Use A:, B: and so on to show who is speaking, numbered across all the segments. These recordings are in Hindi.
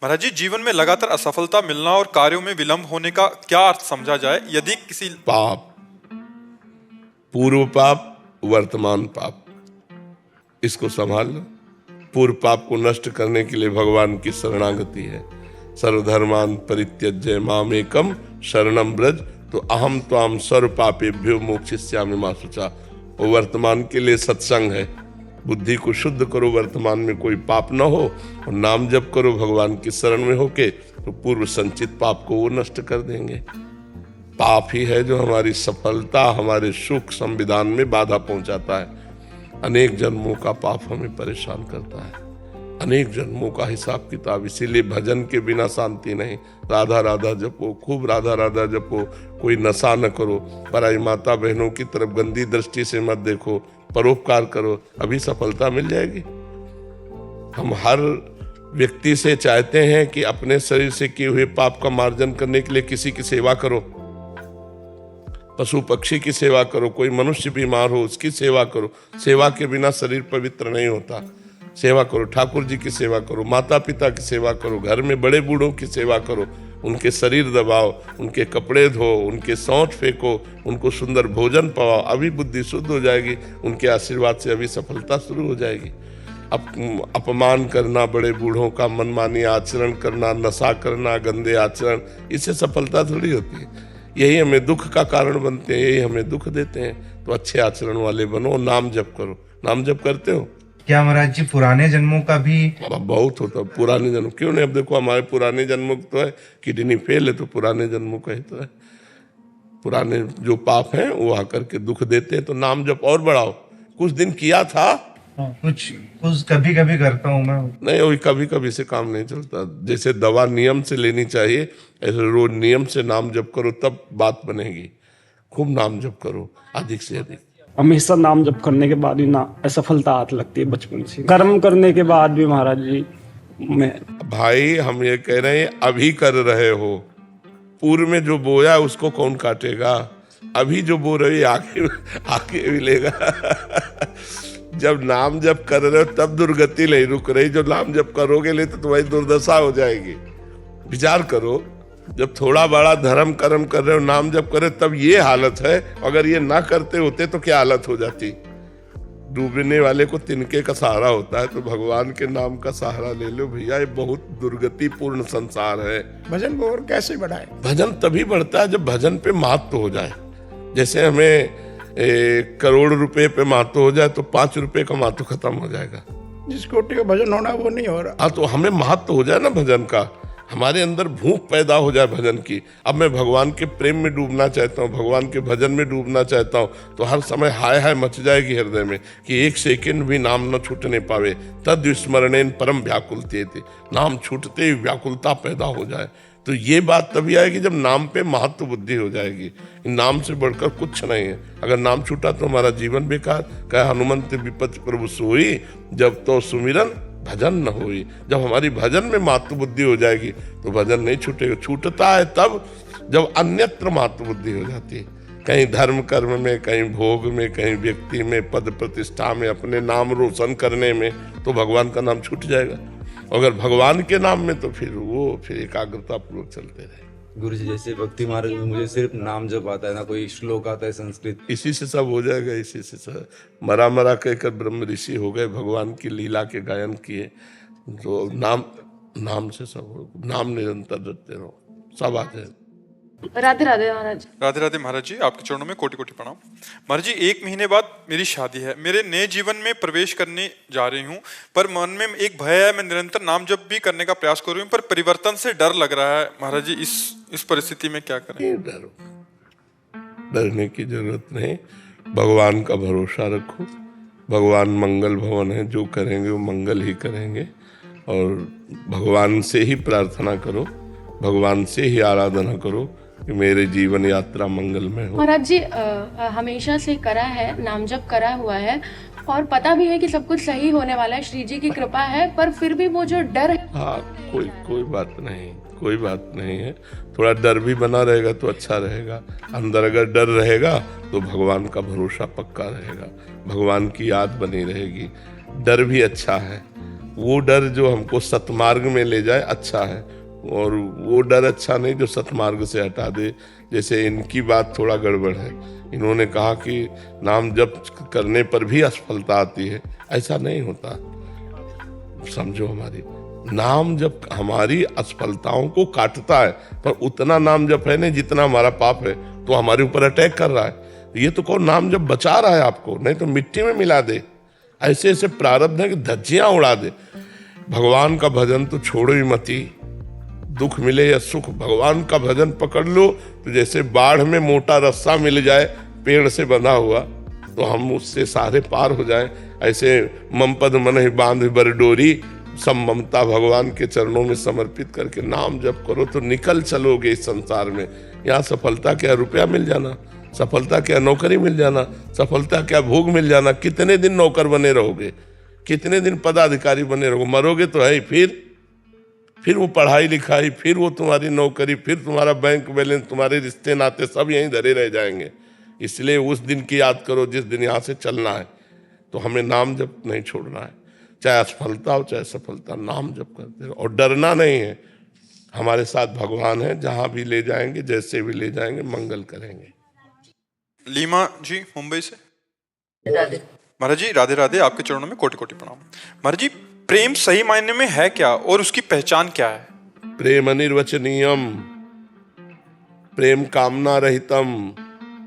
A: महाराज जी, जीवन में लगातार असफलता मिलना और कार्यों में विलंब होने का क्या अर्थ समझा जाए? यदि किसी
B: पाप, पूर्व पाप, वर्तमान पाप, इसको संभाल लो। पूर्व पाप को नष्ट करने के लिए भगवान की शरणागति है। सर्वधर्मान परित्यज्य मामेकम शरणम ब्रज, तो अहम त्वाम सर्व पापेभ्यो मोक्षयिष्यामि मा शुचा। वो वर्तमान के लिए सत्संग है। बुद्धि को शुद्ध करो, वर्तमान में कोई पाप न हो, और नाम जप करो भगवान की शरण में होके, तो पूर्व संचित पाप को वो नष्ट कर देंगे। पाप ही है जो हमारी सफलता, हमारे सुख, संविधान में बाधा पहुंचाता है। अनेक जन्मों का पाप हमें परेशान करता है, अनेक जन्मों का हिसाब किताब। इसीलिए भजन के बिना शांति नहीं। राधा राधा जपो, खूब राधा राधा जपो। कोई नशा न करो, पराई माता बहनों की तरफ गंदी दृष्टि से मत देखो, परोपकार करो, अभी सफलता मिल जाएगी। हम हर व्यक्ति से चाहते हैं कि अपने शरीर से किए हुए पाप का मार्जन करने के लिए किसी की सेवा करो, पशु पक्षी की सेवा करो, कोई मनुष्य बीमार हो उसकी सेवा करो। सेवा के बिना शरीर पवित्र नहीं होता। सेवा करो, ठाकुर जी की सेवा करो, माता पिता की सेवा करो, घर में बड़े बूढ़ों की सेवा करो, उनके शरीर दबाओ, उनके कपड़े धो, उनके सौंठ फेंको, उनको सुंदर भोजन पवाओ, अभी बुद्धि शुद्ध हो जाएगी। उनके आशीर्वाद से अभी सफलता शुरू हो जाएगी। अपमान करना, बड़े बूढ़ों का मनमानी आचरण करना, नशा करना, गंदे आचरण, इससे सफलता थोड़ी होती है। यही हमें दुख का कारण बनते हैं, यही हमें दुख देते हैं। तो अच्छे आचरण वाले बनो, नाम जप करो। नाम जप करते हो
C: क्या महाराज जी? पुराने जन्मों का भी
B: बहुत होता है। पुराने जन्म क्यों नहीं? अब देखो हमारे पुराने जन्मों तो है, किडनी फेल है तो पुराने जन्मों का ही तो है। पुराने जो पाप हैं वो आकर के दुख देते हैं। तो नाम जप और बढ़ाओ। कुछ दिन किया था,
C: कुछ कभी कभी करता हूँ मैं।
B: नहीं, वही कभी कभी से काम नहीं चलता। जैसे दवा नियम से लेनी चाहिए, ऐसे रोज नियम से नाम जप करो, तब बात बनेगी। खूब नाम जप करो, अधिक से अधिक।
D: हमेशा नाम जप करने के बाद ही ना असफलता आती लगती है बचपन से। कर्म करने के बाद भी महाराज जी मैं
B: भाई, हम ये कह रहे हैं अभी कर रहे हो। पूर्व में जो बोया उसको कौन काटेगा? अभी जो बो रहे आगे आगे मिलेगा। जब नाम जप कर रहे हो तब दुर्गति नहीं रुक रही। जो नाम जप करोगे नहीं तो तुम्हारी दुर्दशा हो जाएगी। विचार करो, जब थोड़ा बड़ा धर्म कर्म कर रहे हो, नाम जप कर रहे हो, तब ये हालत है। अगर ये ना करते होते तो क्या हालत हो जाती? डूबने वाले को तिनके का सहारा होता है, तो भगवान के नाम का सहारा ले लो भैया। ये बहुत दुर्गतिपूर्ण संसार है।
E: भजन को और कैसे बढ़ाए?
B: भजन तभी बढ़ता है जब भजन पे महत्व हो जाए। जैसे हमें करोड़ रुपए पे महत्व हो जाए तो 5 रुपए का महत्व खत्म हो जाएगा।
E: जिस कोटि का भजन होना वो नहीं हो रहा।
B: हाँ, तो हमें महत्व हो जाए ना भजन का, हमारे अंदर भूख पैदा हो जाए भजन की। अब मैं भगवान के प्रेम में डूबना चाहता हूँ, भगवान के भजन में डूबना चाहता हूँ, तो हर समय हाय हाय मच जाएगी हृदय में कि एक सेकंड भी नाम न छूटने पावे। तद स्मरणेन परम व्याकुलते थे। नाम छूटते ही व्याकुलता पैदा हो जाए। तो ये बात तभी आएगी जब नाम पे महत्व बुद्धि हो जाएगी। नाम से बढ़कर कुछ नहीं है। अगर नाम छूटा तो हमारा जीवन बेकार। कहे हनुमंत विपत्ति प्रभु सोई, जब तो सुमिरन भजन न होई। जब हमारी भजन में महत्व बुद्धि हो जाएगी तो भजन नहीं छूटेगा। छूटता है तब जब अन्यत्र महत्व बुद्धि हो जाती है, कहीं धर्म कर्म में, कहीं भोग में, कहीं व्यक्ति में, पद प्रतिष्ठा में, अपने नाम रोशन करने में, तो भगवान का नाम छूट जाएगा। अगर भगवान के नाम में तो फिर एकाग्रता पूर्वक चलते रहे।
F: गुरु जी, जैसे भक्ति मार्ग में मुझे सिर्फ नाम जप आता है, ना कोई श्लोक आता है संस्कृत।
B: इसी से सब हो जाएगा। इसी से सब मरा कहकर ब्रह्म ऋषि हो गए, भगवान की लीला के गायन किए। तो नाम से सब हो। नाम निरंतर रटते रहो, सब आ जाए।
G: राधे राधे महाराज।
A: राधे राधे महाराज जी, आपके चरणों में कोटि कोटि प्रणाम। महाराज जी, 1 महीने बाद मेरी शादी है। मेरे नए जीवन में प्रवेश करने जा रही हूँ, पर मन में एक भय है। मैं निरंतर नाम जप भी करने का प्रयास कर रही हूँ, पर परिवर्तन से डर लग रहा है। महाराज जी, इस परिस्थिति में क्या करें?
B: डरने की जरूरत नहीं। भगवान का भरोसा रखो। भगवान मंगल भवन है, जो करेंगे वो मंगल ही करेंगे। और भगवान से ही प्रार्थना करो, भगवान से ही आराधना करो कि मेरे जीवन यात्रा मंगलमय हो।
G: महाराज जी, हमेशा से करा है, नाम जप करा हुआ है, और पता भी है कि सब कुछ सही होने वाला है, श्री जी की कृपा है, पर फिर भी वो जो डर है।
B: हाँ, कोई बात नहीं, कोई बात नहीं है। थोड़ा डर भी बना रहेगा तो अच्छा रहेगा। अंदर अगर डर रहेगा तो भगवान का भरोसा पक्का रहेगा, भगवान की याद बनी रहेगी। डर भी अच्छा है, वो डर जो हमको सतमार्ग में ले जाए अच्छा है, और वो डर अच्छा नहीं जो सतमार्ग से हटा दे। जैसे इनकी बात थोड़ा गड़बड़ है, इन्होंने कहा कि नाम जप करने पर भी असफलता आती है, ऐसा नहीं होता। समझो, हमारी नाम जप हमारी असफलताओं को काटता है, पर उतना नाम जप है नहीं जितना हमारा पाप है, तो हमारे ऊपर अटैक कर रहा है। ये तो कौन नाम जप बचा रहा है आपको, नहीं तो मिट्टी में मिला दे। ऐसे ऐसे प्रारब्ध है कि धज्जियां उड़ा दे। भगवान का भजन तो छोड़ो ही मती, दुख मिले या सुख भगवान का भजन पकड़ लो तो जैसे बाढ़ में मोटा रस्सा मिल जाए पेड़ से बंधा हुआ, तो हम उससे सारे पार हो जाएं। ऐसे ममपद मन ही बांध बर डोरी, सब ममता भगवान के चरणों में समर्पित करके नाम जप करो तो निकल चलोगे इस संसार में। यहाँ सफलता क्या रुपया मिल जाना, सफलता क्या नौकरी मिल जाना, सफलता क्या भोग मिल जाना। कितने दिन नौकर बने रहोगे, कितने दिन पदाधिकारी बने रहोगे, मरोगे तो है ही। फिर वो पढ़ाई लिखाई, फिर वो तुम्हारी नौकरी, फिर तुम्हारा बैंक बैलेंस, तुम्हारे रिश्ते नाते सब यहीं धरे रह जाएंगे। इसलिए उस दिन की याद करो जिस दिन यहाँ से चलना है। तो हमें नाम जप नहीं छोड़ना है, चाहे असफलता हो चाहे सफलता, नाम जप करते रहो। और डरना नहीं है, हमारे साथ भगवान है, जहां भी ले जाएंगे जैसे भी ले जाएंगे मंगल करेंगे।
A: लीमा जी मुंबई से। महाराज जी राधे राधे, आपके चरणों में कोटि कोटि प्रणाम। महाराज जी, प्रेम सही मायने में है क्या और उसकी पहचान क्या है?
B: प्रेम अनिर्वचनीयम, प्रेम कामना रहितम,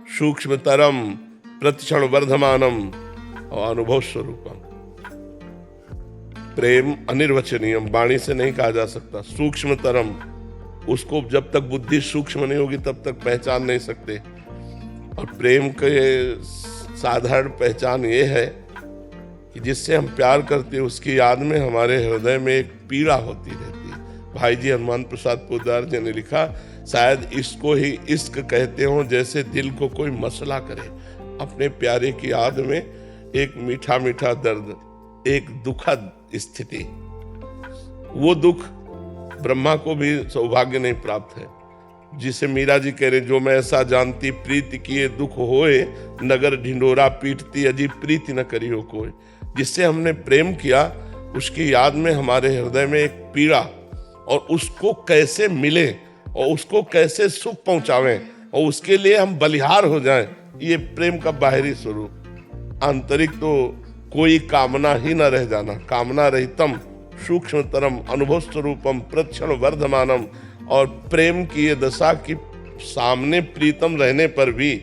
B: सूक्ष्मतरम, प्रतिक्षण वर्धमानम और अनुभव स्वरूपम। प्रेम अनिर्वचनीयम, वाणी से नहीं कहा जा सकता। सूक्ष्मतरम, उसको जब तक बुद्धि सूक्ष्म नहीं होगी तब तक पहचान नहीं सकते। और प्रेम के साधारण पहचान ये है कि जिससे हम प्यार करते हैं उसकी याद में हमारे हृदय में एक पीड़ा होती रहती है। भाई जी हनुमान प्रसाद पोद्दार जी ने लिखा, शायद इसको ही इश्क कहते हो, जैसे दिल को कोई मसला करे। अपने प्यारे की याद में एक मीठा मीठा दर्द, एक दुखद स्थिति। वो दुख ब्रह्मा को भी सौभाग्य नहीं प्राप्त है, जिसे मीरा जी कह रहे, जो मैं ऐसा जानती प्रीति किए दुख होए, नगर ढिंडोरा पीटती अजीब प्रीति न करी हो कोई। जिससे हमने प्रेम किया उसकी याद में हमारे हृदय में एक पीड़ा, और उसको कैसे मिले और उसको कैसे सुख पहुंचावें और उसके लिए हम बलिहार हो जाएं, ये प्रेम का बाहरी स्वरूप। आंतरिक तो कोई कामना ही न रह जाना। कामना रहितम, सूक्ष्मतरम, अनुभव स्वरूपम, प्रतिक्षण वर्धमानम। और प्रेम की ये दशा की सामने प्रीतम रहने पर भी,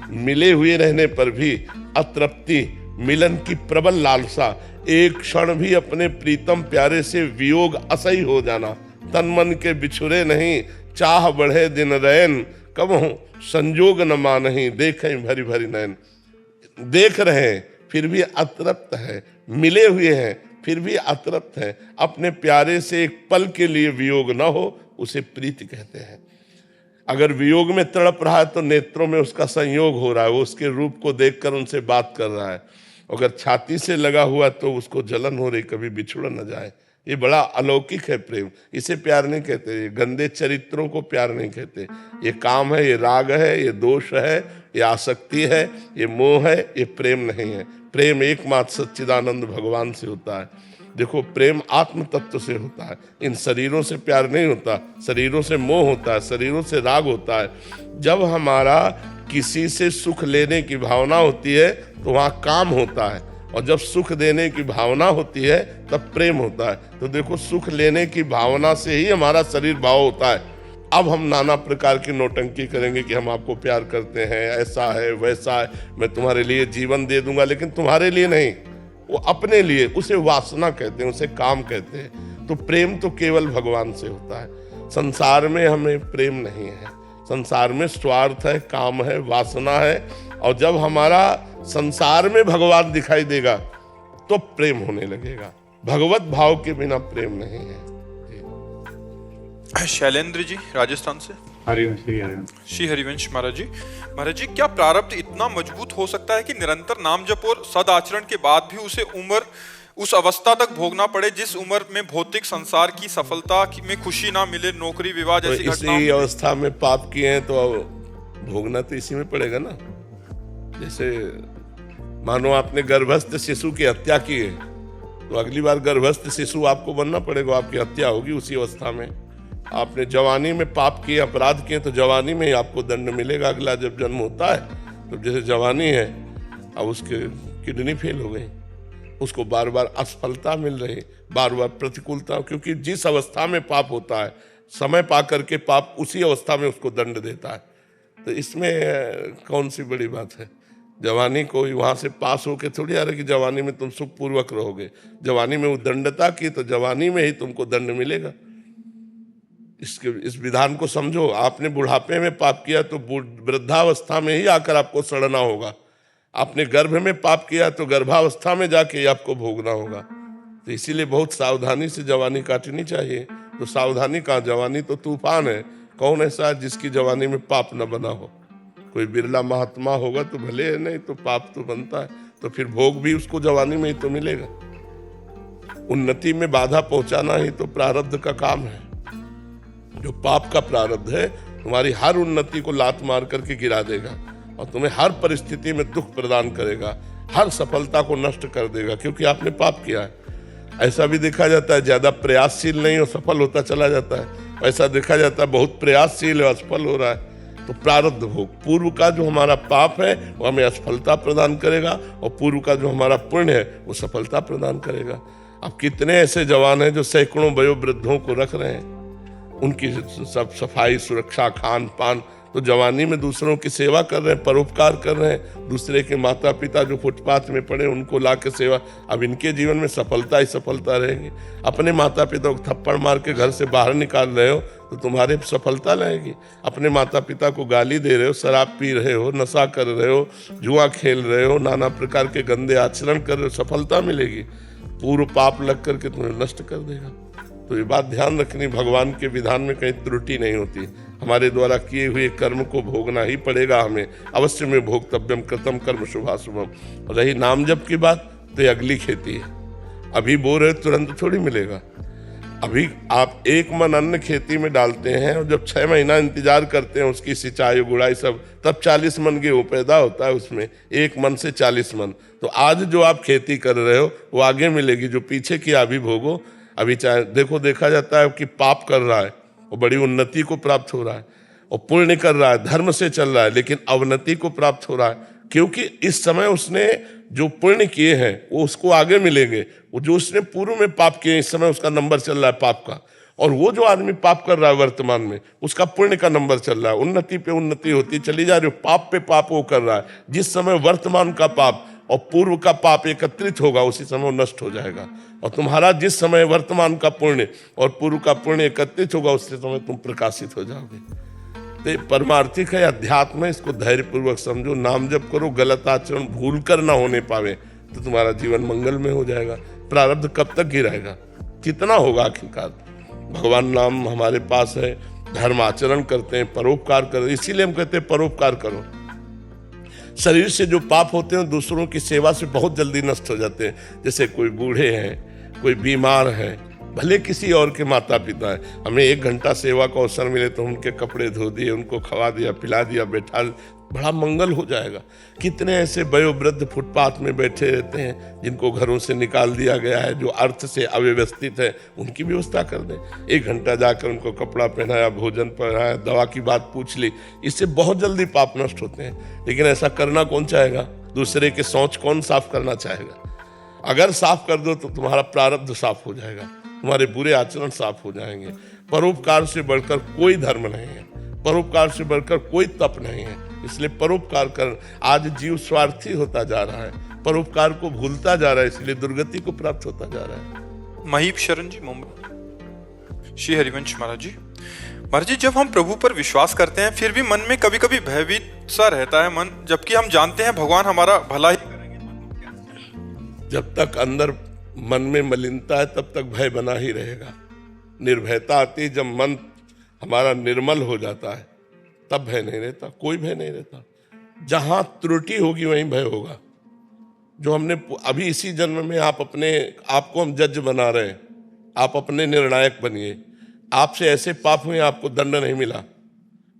B: मिले हुए रहने पर भी अतृप्ति, मिलन की प्रबल लालसा, एक क्षण भी अपने प्रीतम प्यारे से वियोग असही हो जाना। तन मन के बिछुरे नहीं, चाह बढ़े दिन रैन, कबहू संजोग न मानही, देखें भरी भरी नैन। देख रहे हैं फिर भी अतृप्त है, मिले हुए हैं फिर भी अतृप्त है। अपने प्यारे से एक पल के लिए वियोग न हो उसे प्रीति कहते हैं। अगर वियोग में तड़प रहा है तो नेत्रों में उसका संयोग हो रहा है, वो उसके रूप को देखकर उनसे बात कर रहा है। अगर छाती से लगा हुआ तो उसको जलन हो रही, कभी बिछुड़ न जाए। ये बड़ा अलौकिक है प्रेम, इसे प्यार नहीं कहते। ये गंदे चरित्रों को प्यार नहीं कहते। ये काम है, ये राग है, ये दोष है, ये आसक्ति है, ये मोह है, ये प्रेम नहीं है। प्रेम एकमात्र सच्चिदानंद भगवान से होता है। देखो, प्रेम आत्म तत्व से होता है, इन शरीरों से प्यार नहीं होता। शरीरों से मोह होता है, शरीरों से राग होता है। जब हमारा किसी से सुख लेने की भावना होती है तो वहाँ काम होता है, और जब सुख देने की भावना होती है तब प्रेम होता है। तो देखो, सुख लेने की भावना से ही हमारा शरीर भाव होता है। अब हम नाना प्रकार की नौटंकी करेंगे कि हम आपको प्यार करते हैं, ऐसा है वैसा है, मैं तुम्हारे लिए जीवन दे दूंगा, लेकिन तुम्हारे लिए नहीं, वो अपने लिए। उसे वासना कहते हैं, उसे काम कहते हैं। तो प्रेम तो केवल भगवान से होता है। संसार में हमें प्रेम नहीं है। संसार में स्वार्थ है, काम है, वासना है। और जब हमारा संसार में भगवान दिखाई देगा तो प्रेम होने लगेगा। भगवत भाव के बिना प्रेम नहीं है।
A: शैलेंद्र जी राजस्थान से। श्री हरिवंश। महाराज जी, क्या प्रारब्ध इतना मजबूत हो सकता है कि निरंतर नाम जप और सदाचरण के बाद भी उसे उस अवस्था तक भोगना पड़े जिस उम्र में भौतिक संसार की सफलता में खुशी ना मिले, नौकरी विवाह जैसी घटनाओं
B: इसी अवस्था में पाप किए हैं तो भोगना तो इसी में पड़ेगा ना। जैसे मानो आपने गर्भस्थ शिशु की हत्या की है, तो अगली बार गर्भस्थ शिशु आपको बनना पड़ेगा, आपकी हत्या होगी उसी अवस्था में। आपने जवानी में पाप किए, अपराध किए, तो जवानी में ही आपको दंड मिलेगा। अगला जब जन्म होता है तो जैसे जवानी है, अब उसके किडनी फेल हो गई, उसको बार बार असफलता मिल रही, बार बार प्रतिकूलता, क्योंकि जिस अवस्था में पाप होता है समय पा करके पाप उसी अवस्था में उसको दंड देता है। तो इसमें कौन सी बड़ी बात है? जवानी को वहाँ से पास होके थोड़ी आ रहा कि जवानी में तुम सुखपूर्वक रहोगे। जवानी में उद्दंडता की तो जवानी में ही तुमको दंड मिलेगा। इस विधान को समझो। आपने बुढ़ापे में पाप किया तो वृद्धावस्था में ही आकर आपको सड़ना होगा। आपने गर्भ में पाप किया तो गर्भावस्था में जाके ही आपको भोगना होगा। तो इसीलिए बहुत सावधानी से जवानी काटनी चाहिए। तो सावधानी कहाँ, जवानी तो तूफान है। कौन ऐसा है जिसकी जवानी में पाप न बना हो? कोई बिरला महात्मा होगा तो भले है, नहीं तो पाप तो बनता है। तो फिर भोग भी उसको जवानी में ही तो मिलेगा। उन्नति में बाधा पहुंचाना ही तो प्रारब्ध का काम है। जो पाप का प्रारब्ध है तुम्हारी हर उन्नति को लात मार करके गिरा देगा और तुम्हें हर परिस्थिति में दुख प्रदान करेगा, हर सफलता को नष्ट कर देगा, क्योंकि आपने पाप किया है। ऐसा भी देखा जाता है ज्यादा प्रयासशील नहीं और सफल होता चला जाता है, ऐसा देखा जाता है बहुत प्रयासशील है, असफल हो रहा है। तो प्रारब्ध भोग, पूर्व का जो हमारा पाप है वो हमें असफलता प्रदान करेगा और पूर्व का जो हमारा पुण्य है वो सफलता प्रदान करेगा। अब कितने ऐसे जवान हैं जो सैकड़ों वयोवृद्धों को रख रहे हैं, उनकी सब सफाई, सुरक्षा, खान पान, तो जवानी में दूसरों की सेवा कर रहे हैं, परोपकार कर रहे हैं। दूसरे के माता पिता जो फुटपाथ में पड़े उनको ला के सेवा। अब इनके जीवन में सफलता ही सफलता रहेगी। अपने माता पिता को थप्पड़ मार के घर से बाहर निकाल रहे हो तो तुम्हारे सफलता रहेगी। अपने माता पिता को गाली दे रहे हो, शराब पी रहे हो, नशा कर रहे हो, जुआ खेल रहे हो, नाना प्रकार के गंदे आचरण कर रहे हो, सफलता मिलेगी। पूर्व पाप लग करके तुम्हें नष्ट कर देगा। तो ये बात ध्यान रखनी, भगवान के विधान में कहीं त्रुटि नहीं होती। हमारे द्वारा किए हुए कर्म को भोगना ही पड़ेगा हमें। अवश्य में भोक्तव्यम कृतम कर्म शुभाशुभम। रही नाम जप की बात तो ये अगली खेती है। अभी बो रहे तुरंत थोड़ी मिलेगा। अभी आप एक मन अन्न खेती में डालते हैं और जब 6 महीना इंतजार करते हैं उसकी सिंचाई गुड़ाई सब, तब 40 मन गेहूँ पैदा होता है उसमें, 1 मन से 40 मन। तो आज जो आप खेती कर रहे हो वो आगे मिलेगी, जो पीछे की अभी भोगो। अभी चाहे देखो, देखा जाता है कि पाप कर रहा है और बड़ी उन्नति को प्राप्त हो रहा है, और पुण्य कर रहा है, धर्म से चल रहा है, लेकिन अवनति को प्राप्त हो रहा है, क्योंकि इस समय उसने जो पुण्य किए हैं वो उसको आगे मिलेंगे। वो जो उसने पूर्व में पाप किए इस समय उसका नंबर चल रहा है पाप का, और वो जो आदमी पाप कर रहा है वर्तमान में उसका पुण्य का नंबर चल रहा है। उन्नति पे उन्नति होती चली जा रही है। पाप पे पाप वो कर रहा है। जिस समय वर्तमान का पाप और पूर्व का पाप एकत्रित होगा उसी समय वो नष्ट हो जाएगा, और तुम्हारा जिस समय वर्तमान का पुण्य और पूर्व का पुण्य एकत्रित होगा उसी समय तुम प्रकाशित हो जाओगे। तो परमार्थिक है अध्यात्म है, इसको धैर्यपूर्वक समझो। नाम जप करो, गलत आचरण भूल कर ना होने पावे तो तुम्हारा जीवन मंगल में हो जाएगा। प्रारब्ध कब तक गिराएगा, कितना होगा आखिरकार। भगवान नाम हमारे पास है, धर्म आचरण करते हैं, परोपकार करते हैं, इसीलिए हम कहते हैं परोपकार करो। शरीर से जो पाप होते हैं दूसरों की सेवा से बहुत जल्दी नष्ट हो जाते हैं। जैसे कोई बूढ़े हैं, कोई बीमार है, भले किसी और के माता पिता है, हमें 1 घंटा सेवा का अवसर मिले तो उनके कपड़े धो दिए, उनको खवा दिया, पिला दिया, बैठा, बड़ा मंगल हो जाएगा। कितने ऐसे वयोवृद्ध फुटपाथ में बैठे रहते हैं जिनको घरों से निकाल दिया गया है, जो अर्थ से अव्यवस्थित है, उनकी व्यवस्था कर दें। 1 घंटा जाकर उनको कपड़ा पहनाया, भोजन पहनाया, दवा की बात पूछ ली, इससे बहुत जल्दी पाप नष्ट होते हैं। लेकिन ऐसा करना कौन चाहेगा? दूसरे के शौच कौन साफ करना चाहेगा? अगर साफ कर दो तो तुम्हारा प्रारब्ध साफ हो जाएगा, तुम्हारे बुरे आचरण साफ हो जाएंगे। परोपकार से बढ़कर कोई धर्म नहीं है, परोपकार से बढ़कर कोई तप नहीं है। इसलिए परोपकार कर। आज जीव स्वार्थी होता जा रहा है, परोपकार को भूलता जा रहा है, इसलिए दुर्गति को प्राप्त होता जा रहा है।
A: महीप शरण जी, मुंबई। श्री हरिवंश महाराज जी, महाराज जी, जब हम प्रभु पर विश्वास करते हैं फिर भी मन में कभी कभी भयभीत सा रहता है मन, जबकि हम जानते हैं भगवान हमारा भला ही करेंगे।
B: जब तक अंदर मन में मलिनता है तब तक भय बना ही रहेगा। निर्भयता आती जब मन हमारा निर्मल हो जाता है तब भय नहीं रहता, कोई भय नहीं रहता। जहां त्रुटि होगी वहीं भय होगा। जो हमने अभी इसी जन्म में आपको हम जज बना रहे हैं, आप अपने निर्णायक बनिए। आपसे ऐसे पाप हुए आपको दंड नहीं मिला,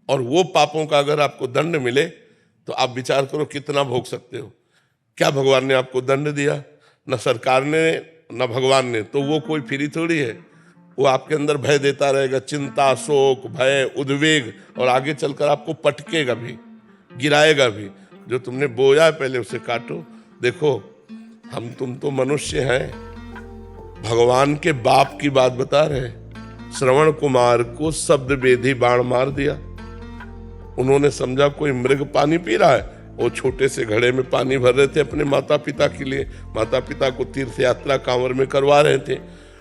B: और वो पापों का अगर आपको दंड मिले तो आप विचार करो कितना भोग सकते हो। क्या भगवान ने आपको दंड दिया? न सरकार ने ना भगवान ने, तो वो कोई फ्री थोड़ी है। वो आपके अंदर भय देता रहेगा, चिंता, शोक, भय, उद्वेग, और आगे चलकर आपको पटकेगा भी, गिराएगा भी। जो तुमने बोया है पहले उसे काटो। देखो तुम तो मनुष्य हैं, भगवान के बाप की बात बता रहे हैं। श्रवण कुमार को शब्द वेदी बाण मार दिया। उन्होंने समझा कोई मृग पानी पी रहा है। वो छोटे से घड़े में पानी भर रहे थे अपने माता पिता के लिए, माता पिता को तीर्थ यात्रा कांवर में करवा रहे थे।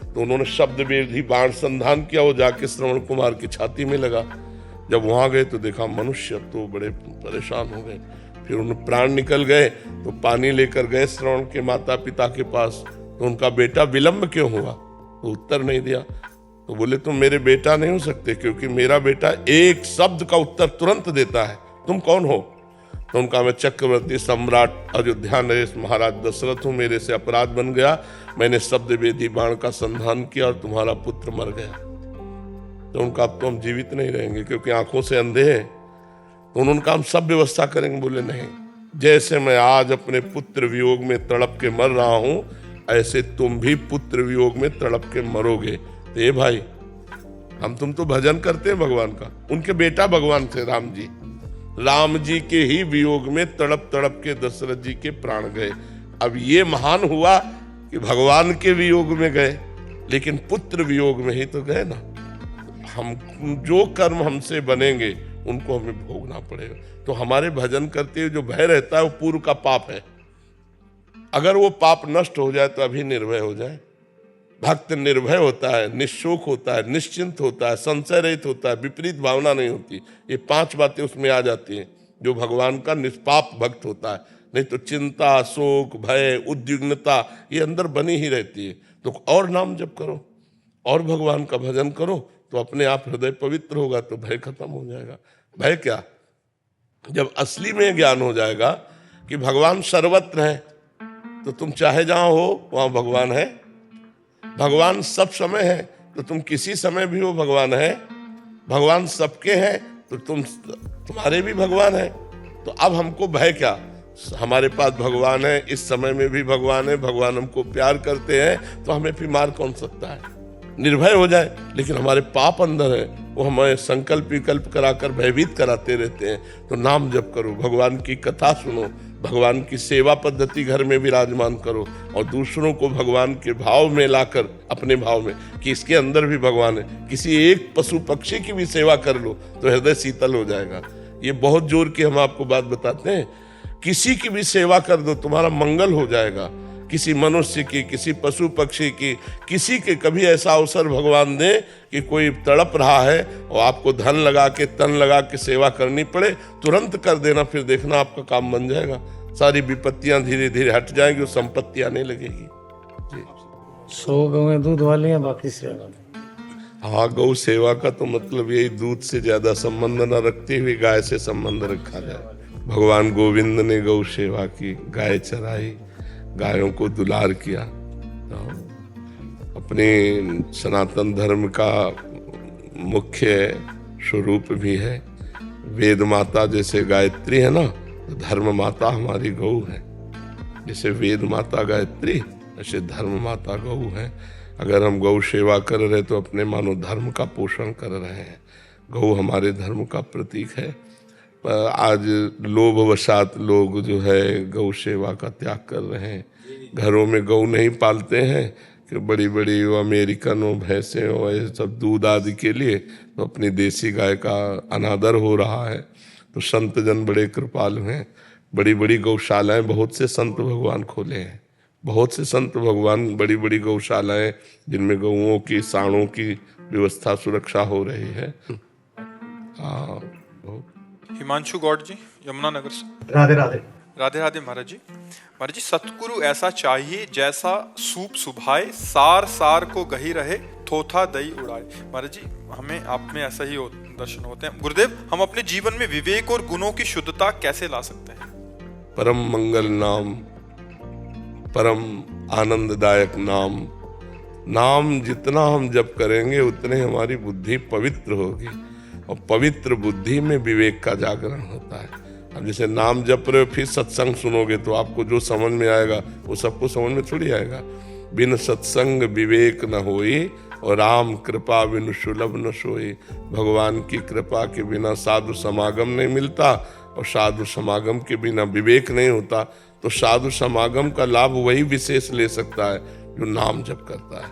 B: तो उन्होंने शब्द वेदी बाण संधान किया, वो जाके श्रवण कुमार की छाती में लगा। जब वहां गए तो देखा मनुष्य तो बड़े परेशान हो गए। फिर उन्हें प्राण निकल गए तो पानी लेकर गए श्रवण के माता पिता के पास। तो उनका बेटा विलंब क्यों हुआ, तो उत्तर नहीं दिया। तो बोले तुम मेरे बेटा नहीं हो सकते, क्योंकि मेरा बेटा एक शब्द का उत्तर तुरंत देता है। तुम कौन हो? तो उनका मैं चक्रवर्ती सम्राट अयोध्या नरेश महाराज दशरथ हूं, मेरे से अपराध बन गया, मैंने शब्द वेदी बाण का संधान किया और तुम्हारा पुत्र मर गया। तो उनका अब तो हम जीवित नहीं रहेंगे क्योंकि आंखों से अंधे हैं। तो उन्होंने कहा हम सब व्यवस्था करेंगे। बोले नहीं, जैसे मैं आज अपने पुत्र वियोग में तड़प के मर रहा हूं, ऐसे तुम भी पुत्र वियोग में तड़प के मरोगे। तो ये भाई तुम तो भजन करते हैं भगवान का। उनके बेटा भगवान थे राम जी के ही वियोग में तड़प तड़प के दशरथ जी के प्राण गए। अब ये महान हुआ कि भगवान के वियोग में गए, लेकिन पुत्र वियोग में ही तो गए ना। हम जो कर्म हमसे बनेंगे उनको हमें भोगना पड़ेगा। तो हमारे भजन करते हुए जो भय रहता है वो पूर्व का पाप है। अगर वो पाप नष्ट हो जाए तो अभी निर्भय हो जाए। भक्त निर्भय होता है, निश्शोक होता है, निश्चिंत होता है, संशय रहित होता है, विपरीत भावना नहीं होती। ये 5 बातें उसमें आ जाती हैं जो भगवान का निष्पाप भक्त होता है। नहीं तो चिंता, शोक, भय, उद्विग्नता ये अंदर बनी ही रहती है। तो और नाम जप करो और भगवान का भजन करो तो अपने आप हृदय पवित्र होगा, तो भय खत्म हो जाएगा। भय क्या, जब असली में ज्ञान हो जाएगा कि भगवान सर्वत्र है, तो तुम चाहे जहां हो वहां भगवान है। भगवान सब समय है तो तुम किसी समय भी हो भगवान है। भगवान सबके हैं तो तुम्हारे भी भगवान है। तो अब हमको भय क्या, हमारे पास भगवान है, इस समय में भी भगवान है, भगवान हमको प्यार करते हैं, तो हमें फिर मार कौन सकता है। निर्भय हो जाए। लेकिन हमारे पाप अंदर है, वो हमें संकल्प विकल्प कराकर भयभीत कराते रहते हैं। तो नाम जप करो, भगवान की कथा सुनो, भगवान की सेवा पद्धति घर में विराजमान करो, और दूसरों को भगवान के भाव में लाकर अपने भाव में कि इसके अंदर भी भगवान है। किसी एक पशु पक्षी की भी सेवा कर लो तो हृदय शीतल हो जाएगा। ये बहुत जोर की हम आपको बात बताते हैं। किसी की भी सेवा कर दो, तुम्हारा मंगल हो जाएगा। किसी मनुष्य की, किसी पशु पक्षी की, किसी के कभी ऐसा अवसर भगवान दे कि कोई तड़प रहा है और आपको धन लगा के, तन लगा के सेवा करनी पड़े, तुरंत कर देना। फिर देखना आपका काम बन जाएगा। सारी विपत्तियां धीरे धीरे हट जाएंगी और संपत्ति आने लगेगी।
H: 100 गौएं दूध वाली हैं, बाकी सेवा।
B: हाँ, गौ सेवा का तो मतलब यही दूध से ज्यादा संबंध न रखते हुए गाय से संबंध रखा जाए। भगवान गोविंद ने गौ सेवा की, गाय चराई, गायों को दुलार किया। तो अपने सनातन धर्म का मुख्य स्वरूप भी है। वेद माता जैसे गायत्री है ना, तो धर्म माता हमारी गौ है। जैसे वेद माता गायत्री, ऐसे धर्म माता गौ है। अगर हम गौ सेवा कर रहे तो अपने मानो धर्म का पोषण कर रहे हैं। गौ हमारे धर्म का प्रतीक है। आज लोभवशात लोग जो है गौ सेवा का त्याग कर रहे हैं। घरों में गौ नहीं पालते हैं कि बड़ी बड़ी अमेरिकन हो, भैंसें हो, ये सब दूध आदि के लिए, तो अपनी देसी गाय का अनादर हो रहा है। तो संत जन बड़े कृपालु हैं। बड़ी बड़ी गौशालाएं बहुत से संत भगवान खोले हैं। बहुत से संत भगवान बड़ी बड़ी गौशालाएं जिनमें गौओं की, साँड़ों की व्यवस्था, सुरक्षा हो रही है।
A: हिमांशु गौड़ जी, यमुनानगर से।
C: राधे राधे।
A: राधे राधे महाराज जी। महाराज जी, सतगुरु ऐसा चाहिए जैसा सूप सुभाए, सार सार को गही रहे, थोथा दही उड़ाए। महाराज जी, हमें आप में ऐसा ही दर्शन होते हैं। गुरुदेव, हम अपने जीवन में विवेक और गुणों की शुद्धता कैसे ला सकते हैं?
B: परम मंगल नाम, परम आनंददायक नाम। नाम जितना हम जप करेंगे उतने हमारी बुद्धि पवित्र होगी, और पवित्र बुद्धि में विवेक का जागरण होता है। अब जैसे नाम जप रहे हो, फिर सत्संग सुनोगे तो आपको जो समझ में आएगा वो सबको समझ में थोड़ी आएगा। बिन सत्संग विवेक न होए, और राम कृपा बिनु सुलभ न सोए। भगवान की कृपा के बिना साधु समागम नहीं मिलता, और साधु समागम के बिना विवेक नहीं होता। तो साधु समागम का लाभ वही विशेष ले सकता है जो नाम जप करता है।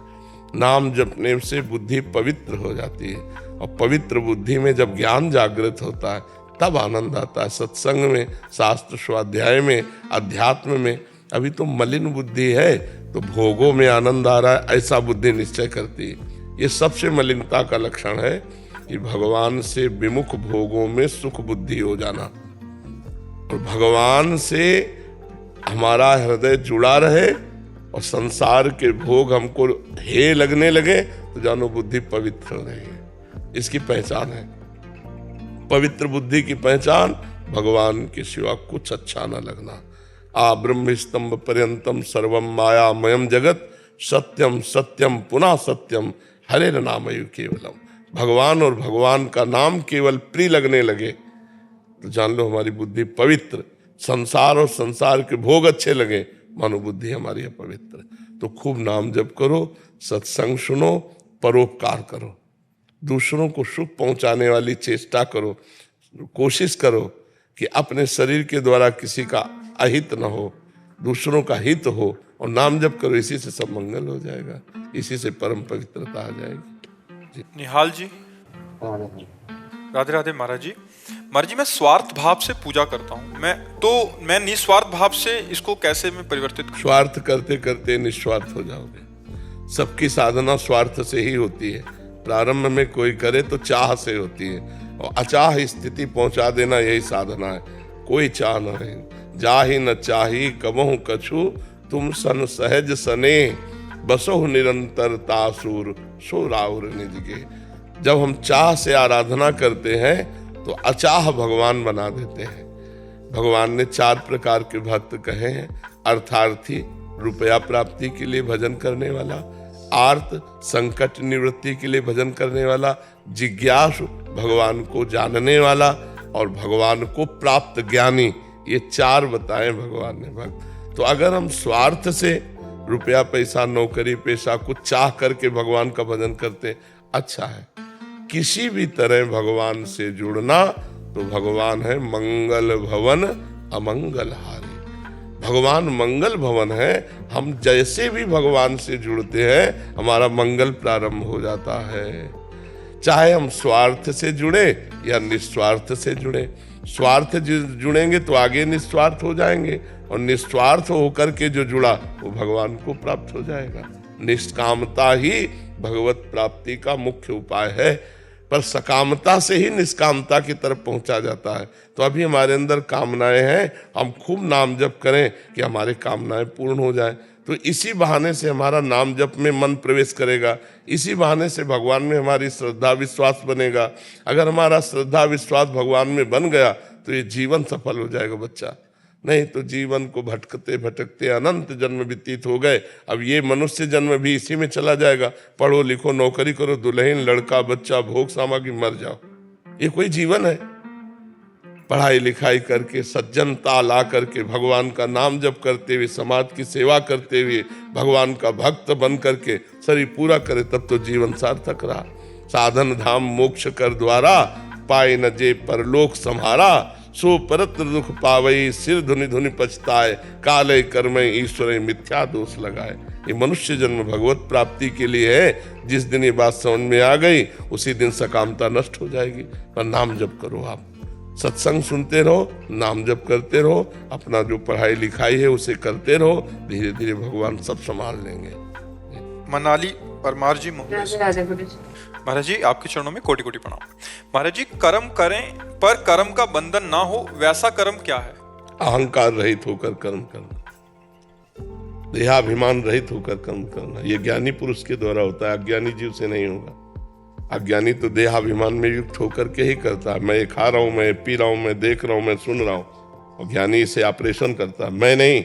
B: नाम जपने से बुद्धि पवित्र हो जाती है, और पवित्र बुद्धि में जब ज्ञान जागृत होता है तब आनंद आता है। सत्संग में, शास्त्र स्वाध्याय में, अध्यात्म में। अभी तो मलिन बुद्धि है तो भोगों में आनंद आ रहा है, ऐसा बुद्धि निश्चय करती है। ये सबसे मलिनता का लक्षण है कि भगवान से विमुख भोगों में सुख बुद्धि हो जाना। और भगवान से हमारा हृदय जुड़ा रहे और संसार के भोग हमको हे लगने लगे तो जानो बुद्धि पवित्र हो रही है। इसकी पहचान है। पवित्र बुद्धि की पहचान भगवान के सिवा कुछ अच्छा न लगना। आ ब्रह्म स्तंभ पर्यंतम सर्वम मायामयम जगत, सत्यम सत्यम पुनः सत्यम, हरे नामयु केवलम। भगवान और भगवान का नाम केवल प्रिय लगने लगे तो जान लो हमारी बुद्धि पवित्र। संसार और संसार के भोग अच्छे लगे, मानो बुद्धि हमारी अपवित्र। तो खूब नाम जप करो, सत्संग सुनो, परोपकार करो, दूसरों को सुख पहुंचाने वाली चेष्टा करो। कोशिश करो कि अपने शरीर के द्वारा किसी का अहित न हो, दूसरों का हित हो, और नाम जप करो। इसी से सब मंगल हो जाएगा, इसी से परम पवित्रता आ जाएगी।
A: निहाल जी, राधे राधे। महाराज जी, मैं स्वार्थ भाव से पूजा करता हूँ, मैं निस्वार्थ भाव से इसको कैसे मैं परिवर्तित करूं?
B: स्वार्थ करते करते निस्वार्थ हो जाओगे। सबकी साधना स्वार्थ से ही होती है। प्रारंभ में कोई करे तो चाह से होती है, और अचाह स्थिति पहुंचा देना यही साधना है। कोई चाह न रहे, जाहि न चाही कबहु कछु, तुम सन सहज सने, बसोह निरंतर तासुर, सो राउर निज के। जब हम चाह से आराधना करते हैं तो अचाह भगवान बना देते हैं। भगवान ने 4 प्रकार के भक्त कहे हैं। अर्थार्थी, रुपया प्राप्ति के लिए भजन करने वाला। आर्त, संकट निवृत्ति के लिए भजन करने वाला। जिज्ञासु, भगवान को जानने वाला। और भगवान को प्राप्त ज्ञानी। ये 4 बताए भगवान ने भक्त। तो अगर हम स्वार्थ से रुपया पैसा नौकरी पेशा कुछ चाह करके भगवान का भजन करते, अच्छा है। किसी भी तरह भगवान से जुड़ना तो भगवान है मंगल भवन अमंगल हारी। भगवान मंगल भवन है। हम जैसे भी भगवान से जुड़ते हैं हमारा मंगल प्रारंभ हो जाता है। चाहे हम स्वार्थ से जुड़े या निस्वार्थ से जुड़े। स्वार्थ जुड़ेंगे तो आगे निस्वार्थ हो जाएंगे, और निस्वार्थ होकर के जो जुड़ा वो भगवान को प्राप्त हो जाएगा। निष्कामता ही भगवत प्राप्ति का मुख्य उपाय है, पर सकामता से ही निष्कामता की तरफ पहुंचा जाता है। तो अभी हमारे अंदर कामनाएं हैं, हम खूब नाम जप करें कि हमारे कामनाएं पूर्ण हो जाए। तो इसी बहाने से हमारा नाम जप में मन प्रवेश करेगा, इसी बहाने से भगवान में हमारी श्रद्धा विश्वास बनेगा। अगर हमारा श्रद्धा विश्वास भगवान में बन गया तो ये जीवन सफल हो जाएगा बच्चा। नहीं तो जीवन को भटकते भटकते अनंत जन्म व्यतीत हो गए। अब ये मनुष्य जन्म भी इसी में चला जाएगा। पढ़ो लिखो नौकरी करो, दुल्हन लड़का बच्चा भोग सामग्री, मर जाओ। ये कोई जीवन है? पढ़ाई लिखाई करके सज्जनता ला करके भगवान का नाम जप करते हुए समाज की सेवा करते हुए भगवान का भक्त बन करके शरीर पूरा करे, तब तो जीवन सार्थक रहा। साधन धाम मोक्ष कर द्वारा, पाए न जे परलोक सम्हारा, सो परत्र दुख पावई, सिर धुनि धुनि पछताए, काले कर्म ईश्वर मिथ्या दोष लगाए। ये मनुष्य जन्म भगवत प्राप्ति के लिए है। जिस दिन ये बात समझ में आ गई उसी दिन सकामता नष्ट हो जाएगी। पर नाम जप करो, आप सत्संग सुनते रहो, नाम जप करते रहो, अपना जो पढ़ाई लिखाई है उसे करते रहो, धीरे धीरे भगवान सब संभाल लेंगे।
A: मनाली परमार जी, महाराज जी आपके चरणों में कोटि कोटि प्रणाम। महाराज जी, कर्म करें पर कर्म का बंधन ना हो, वैसा कर्म क्या है?
B: अहंकार रहित होकर कर्म करना, देहाभिमान रहित होकर कर्म करना, ये ज्ञानी पुरुष के द्वारा होता है, अज्ञानी जीव से नहीं होगा। अज्ञानी तो देहाभिमान में युक्त होकर के ही करता है। मैं ये खा रहा हूं, मैं पी रहा हूं, मैं देख रहा हूं, मैं सुन रहा हूं, और ज्ञानी इसे ऑपरेशन करता है। मैं नहीं।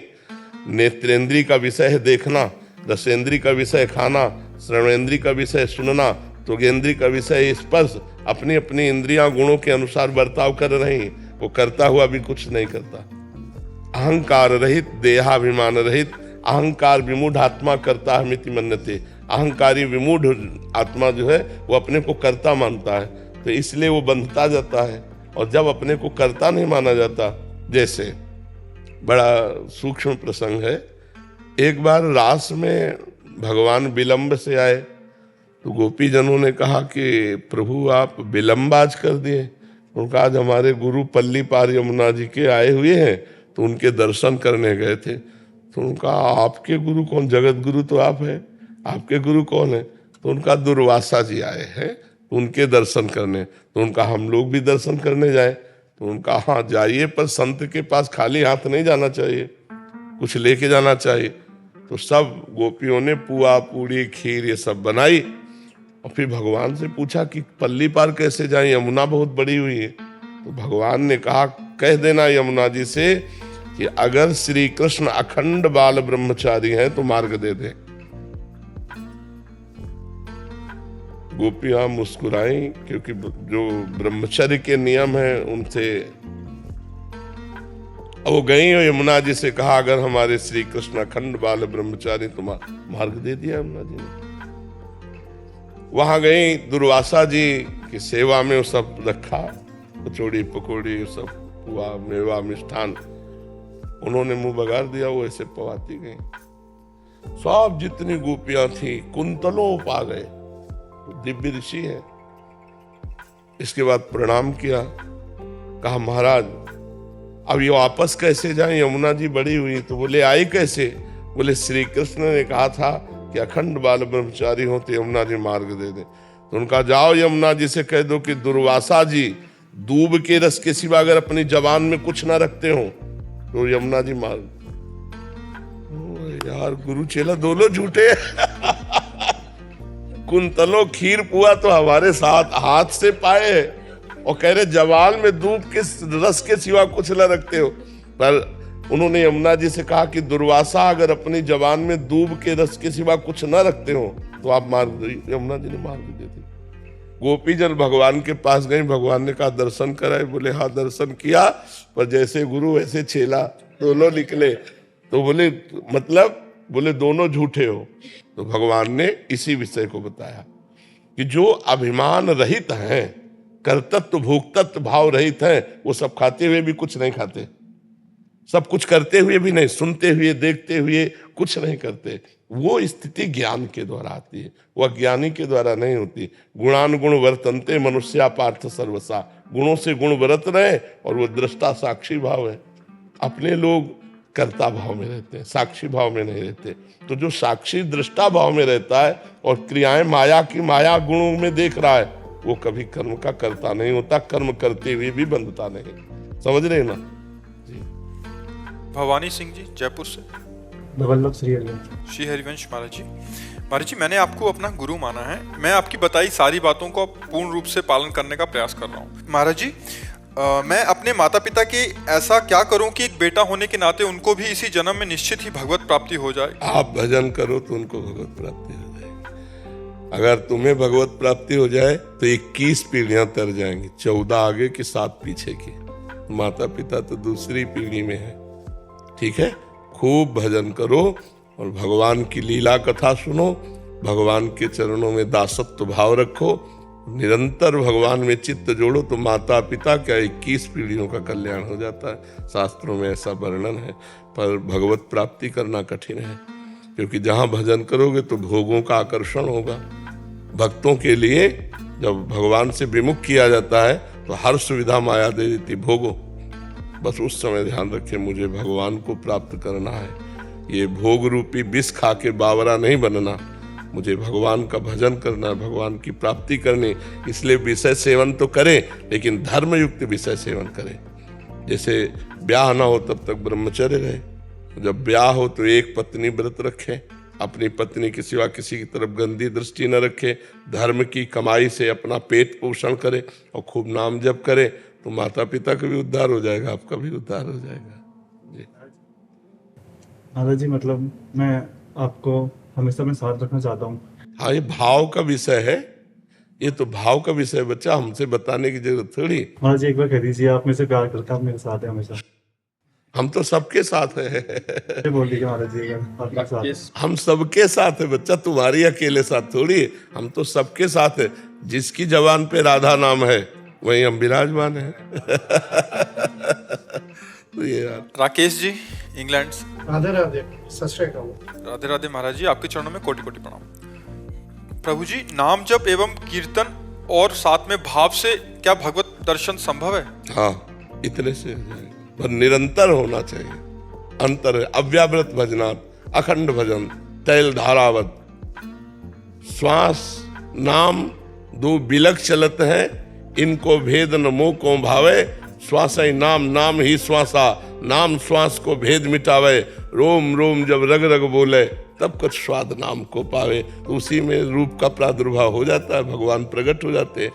B: नेत्रेंद्री का विषय है देखना, रसेंद्री का विषय खाना, श्रवणेंद्री का विषय सुनना, त्वगेंद्री का विषय स्पर्श। अपनी अपनी इंद्रियां गुणों के अनुसार बर्ताव कर रही हैं, वो करता हुआ भी कुछ नहीं करता। अहंकार रहित, देहाभिमान रहित, अहंकार विमूढ़ आत्मा कर्ता हमिति मन्यते। अहंकारी विमूढ़ आत्मा जो है वो अपने को कर्ता मानता है, तो इसलिए वो बंधता जाता है। और जब अपने को कर्ता नहीं माना जाता, जैसे बड़ा सूक्ष्म प्रसंग है, एक बार रास में भगवान विलंब से आए तो गोपी जनों ने कहा कि प्रभु आप विलंब आज कर दिए। उनका आज हमारे गुरु पल्ली पार यमुना जी के आए हुए हैं, तो उनके दर्शन करने गए थे। तो उनका आपके गुरु कौन? जगत गुरु तो आप हैं, आपके गुरु कौन है? तो उनका दुर्वासा जी आए हैं, तो उनके दर्शन करने। तो उनका हम लोग भी दर्शन करने जाए। तो उनका हाँ जाइए, पर संत के पास खाली हाथ नहीं जाना चाहिए, कुछ लेके जाना चाहिए। तो सब गोपियों ने पुआ पूड़ी खीर ये सब बनाई और फिर भगवान से पूछा कि पल्ली पार कैसे जाएं, यमुना बहुत बड़ी हुई है। तो भगवान ने कहा कह देना यमुना जी से कि अगर श्री कृष्ण अखंड बाल ब्रह्मचारी हैं तो मार्ग दे दे। गोपियां मुस्कुराई, क्योंकि जो ब्रह्मचर्य के नियम हैं उनसे वो गई और यमुना जी से कहा अगर हमारे श्री कृष्ण अखंड बाल ब्रह्मचारी तो मार्ग दे दिया यमुना जी ने। वहां गई, दुर्वासा जी की सेवा में वो सब रखा, कचौड़ी पकौड़ी सब हुआ, मेवा मिष्ठान, उन्होंने मुंह बगाड़ दिया, वो ऐसे पवाती गई। सब जितनी गोपियां थी कुंतलों पा गए, दिव्य ऋषि है। इसके बाद प्रणाम किया, कहा महाराज अब ये वापस कैसे जाएं, यमुना जी बड़ी हुई। तो बोले आए कैसे? बोले श्री कृष्ण ने कहा था कि अखंड बाल ब्रह्मचारी हो तो यमुना जी मार्ग दे दे। तो उनका जाओ यमुना जी से कह दो कि दुर्वासा जी दूब के रस के सिवा अगर अपनी जबान में कुछ ना रखते हो तो यमुना जी मार्ग। यार गुरु चेला दोनों झूठे। कुंतलों खीर पुआ तो हमारे साथ हाथ से पाए और कह रहे जवान में दूध के रस के सिवा कुछ न रखते हो। पर उन्होंने यमुना जी से कहा कि दुर्वासा अगर अपनी जवान में दूब के रस के सिवा कुछ न रखते हो तो आप मार्ग दो। यमुना जी ने मार्ग दे दी। गोपी जन भगवान के पास गई, भगवान ने कहा दर्शन कराए। बोले हाँ दर्शन किया, पर जैसे गुरु वैसे चेला, दोनों निकले। तो बोले मतलब? बोले दोनों झूठे हो। तो भगवान ने इसी विषय को बताया कि जो अभिमान रहित हैं, कर्तृत्व भोक्तत्व भाव रहित हैं, वो सब खाते हुए भी कुछ नहीं खाते, सब कुछ करते हुए भी नहीं, सुनते हुए देखते हुए कुछ नहीं करते। वो स्थिति ज्ञान के द्वारा आती है, वह ज्ञानी के द्वारा नहीं होती। गुणानुगुण वर्तन्ते मनुष्या पार्थ सर्वसा। गुणों से गुण बरत रहे और वो दृष्टा साक्षी भाव है। अपने लोग कर्ता भाव में रहते हैं, साक्षी भाव में नहीं रहते। तो जो साक्षी दृष्टा भाव में रहता है और क्रियाएं माया की माया गुणों में देख रहा है, वो कभी कर्म का कर्ता नहीं होता, कर्म करते हुए भी बंधता नहीं। समझ रहे ना जी?
A: भवानी सिंह जी जयपुर से।
D: वल्लभ श्री हरिवंश।
A: श्री हरिवंश महाराज जी। महाराज जी, मैंने आपको अपना गुरु माना है, मैं आपकी बताई सारी बातों को पूर्ण रूप से पालन करने का प्रयास कर रहा हूँ। महाराज जी, मैं अपने माता पिता के ऐसा क्या करूं कि एक बेटा होने के नाते उनको भी इसी जन्म में निश्चित ही भगवत प्राप्ति हो जाए?
B: आप भजन करो तो उनको भगवत प्राप्ति हो जाएगी। अगर तुम्हें भगवत प्राप्ति हो जाए तो 21 पीढ़ियां तर जाएंगी, 14 आगे की 7 पीछे की। माता पिता तो दूसरी पीढ़ी में है। ठीक है, खूब भजन करो और भगवान की लीला कथा सुनो, भगवान के चरणों में दासत्व भाव रखो, निरंतर भगवान में चित्त जोड़ो तो माता पिता क्या 21 पीढ़ियों का कल्याण हो जाता है। शास्त्रों में ऐसा वर्णन है। पर भगवत प्राप्ति करना कठिन है, क्योंकि जहाँ भजन करोगे तो भोगों का आकर्षण होगा। भक्तों के लिए जब भगवान से विमुख किया जाता है तो हर सुविधा माया दे देती, भोगो। बस उस समय ध्यान रखें मुझे भगवान को प्राप्त करना है, ये भोग रूपी विष खा के बावरा नहीं बनना, मुझे भगवान का भजन करना है, भगवान की प्राप्ति करनी। इसलिए विषय सेवन तो करें, लेकिन धर्म युक्त विषय सेवन करें। जैसे ब्याह ना हो तब तक ब्रह्मचर्य रहे, जब ब्याह हो तो एक पत्नी व्रत रखें, अपनी पत्नी के सिवा किसी की तरफ गंदी दृष्टि न रखे, धर्म की कमाई से अपना पेट पोषण करे और खूब नाम जप करे, तो माता पिता का भी उद्धार हो जाएगा, आपका भी उद्धार हो जाएगा। जी
D: महाराज जी, मतलब मैं आपको हमेशा मैं साथ रखना चाहता हूँ।
B: हाँ, ये भाव का विषय है, ये तो भाव का विषय बच्चा, हमसे बताने की जरूरत थोड़ी।
D: महाराज जी एक बार कह दीजिए, आप मेरे से प्यार करते हैं, आप मेरे साथ हैं हमेशा।
B: हम तो सबके साथ हैं।
C: बोल दीजिए महाराज जी अपना साथ।
B: हम सबके साथ है बच्चा, तुम्हारी अकेले साथ थोड़ी है। हम तो सबके साथ है। जिसकी जबान पे राधा नाम है वही हम विराजमान है। तो ये यार।
A: राकेश जी इंग्लैंड से।
H: राधे राधे, सत श्री अकाल।
A: राधे राधे महाराज जी, आपके चरणों में कोटि कोटि प्रणाम। प्रभु जी, नाम जप एवं कीर्तन और साथ में भाव से क्या भगवत दर्शन संभव है?
B: हाँ, इतने से हो जाएगा, पर निरंतर होना चाहिए। अंतर है अव्यावृत भजनात्, अखंड भजन तैल धारावत। श्वास नाम दो बिलक चलत है, इनको भेद न मोह को भावे। श्वास ही नाम, नाम ही श्वासा, नाम श्वास को भेद मिटावे। रोम रोम जब रग रग बोले, तब कुछ स्वाद नाम को पावे। तो उसी में रूप का प्रादुर्भाव हो जाता है, भगवान प्रकट हो जाते हैं।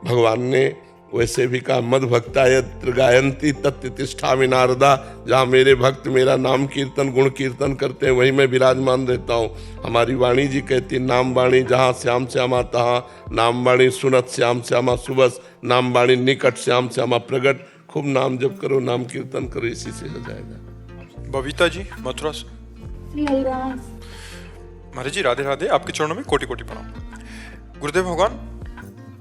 B: भगवान ने वैसे भी कहा, मद भक्ता यत्र गायंती तत्र तिष्ठामि नारदा। जहाँ मेरे भक्त मेरा नाम कीर्तन गुण कीर्तन करते हैं वहीं मैं विराजमान रहता हूँ। हमारी वाणी जी कहती, नाम वाणी जहाँ श्याम श्यामा तहाँ, नाम वाणी सुनत श्याम श्यामा सुबस, नाम वाणी निकट श्याम श्यामा प्रगट। खूब नाम जप करो, नाम कीर्तन करो, इसी से हो जाएगा।
A: बबीता जी मथुरा से। महाराज जी राधे राधे, आपके चरणों में कोटि कोटि प्रणाम। गुरुदेव भगवान,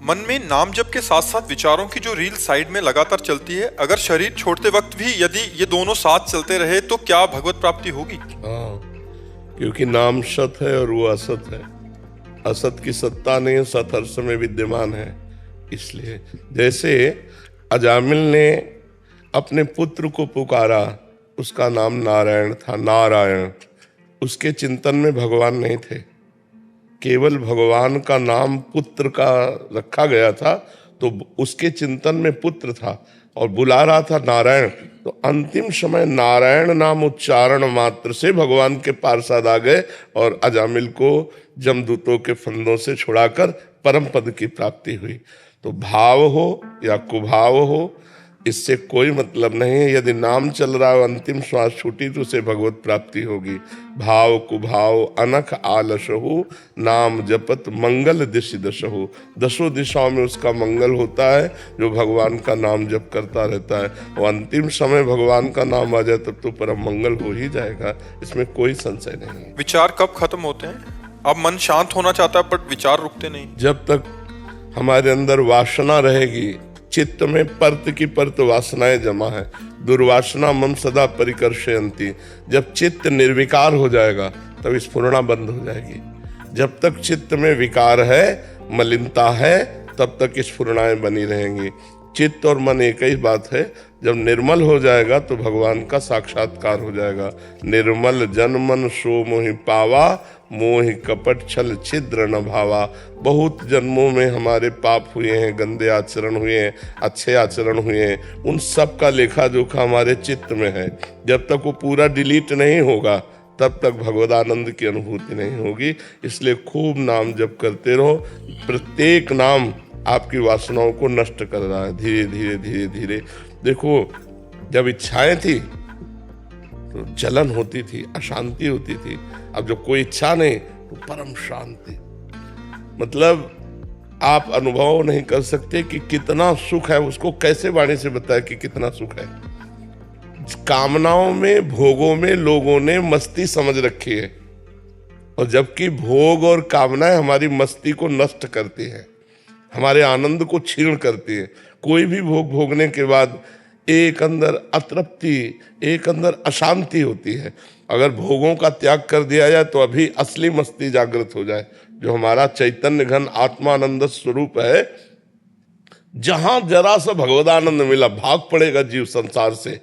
A: मन में नाम जप के साथ साथ विचारों की जो रील साइड में लगातार चलती है, अगर शरीर छोड़ते वक्त भी यदि ये दोनों साथ चलते रहे तो क्या भगवत प्राप्ति होगी?
B: हाँ, क्योंकि नाम सत है और वो असत है। असत की सत्ता नहीं, सत हर समय विद्यमान है। इसलिए जैसे अजामिल ने अपने पुत्र को पुकारा, उसका नाम नारायण था, नारायण। उसके चिंतन में भगवान नहीं थे, केवल भगवान का नाम पुत्र का रखा गया था, तो उसके चिंतन में पुत्र था और बुला रहा था नारायण। तो अंतिम समय नारायण नाम उच्चारण मात्र से भगवान के पार्षद आ गए और अजामिल को जमदूतों के फंदों से छुड़ाकर परम पद की प्राप्ति हुई। तो भाव हो या कुभाव हो, इससे कोई मतलब नहीं है। यदि नाम चल रहा है, अंतिम श्वास छूटी तो उसे भगवत प्राप्ति होगी। भाव कुभाव अनख आलसहु, नाम जपत मंगल दिशि दशहु। दसों दिशाओं में उसका मंगल होता है जो भगवान का नाम जप करता रहता है। और अंतिम समय भगवान का नाम आ जाए तब तो परम मंगल हो ही जाएगा, इसमें कोई संशय नहीं है।
A: विचार कब खत्म होते हैं? अब मन शांत होना चाहता है बट विचार रुकते नहीं।
B: जब तक हमारे अंदर वासना रहेगी, चित्त में परत की परत वासनाएं जमा है, दुर्वासना मम सदा परिकर्षयन्ति। जब चित्त निर्विकार हो जाएगा तब स्फुरणा बंद हो जाएगी। जब तक चित्त में विकार है, मलिनता है, तब तक स्फुरणाएं बनी रहेंगी। चित्त और मन एक ही बात है। जब निर्मल हो जाएगा तो भगवान का साक्षात्कार हो जाएगा। निर्मल जन मन सो मोहि पावा, मोहि कपट छल छिद्र न भावा। बहुत जन्मों में हमारे पाप हुए हैं, गंदे आचरण हुए हैं, अच्छे आचरण हुए हैं, उन सब का लेखा जोखा हमारे चित्त में है। जब तक वो पूरा डिलीट नहीं होगा तब तक भगवदानंद की अनुभूति नहीं होगी। इसलिए खूब नाम जप करते रहो। प्रत्येक नाम आपकी वासनाओं को नष्ट कर रहा है धीरे धीरे धीरे धीरे। देखो, जब इच्छाएं थी तो जलन होती थी, अशांति होती थी। अब जब कोई इच्छा नहीं तो परम शांति। मतलब आप अनुभव नहीं कर सकते कि कितना सुख है। उसको कैसे वाणी से बताया कि कितना सुख है। कामनाओं में, भोगों में लोगों ने मस्ती समझ रखी है, और जबकि भोग और कामनाएं हमारी मस्ती को नष्ट करती है, हमारे आनंद को क्षीण करती है। कोई भी भोग भोगने के बाद एक अंदर अतृप्ति, एक अंदर अशांति होती है। अगर भोगों का त्याग कर दिया जाए तो अभी असली मस्ती जागृत हो जाए, जो हमारा चैतन्य घन आत्मानंद स्वरूप है। जहां जरा सा भगवदानंद मिला, भाग पड़ेगा जीव संसार से,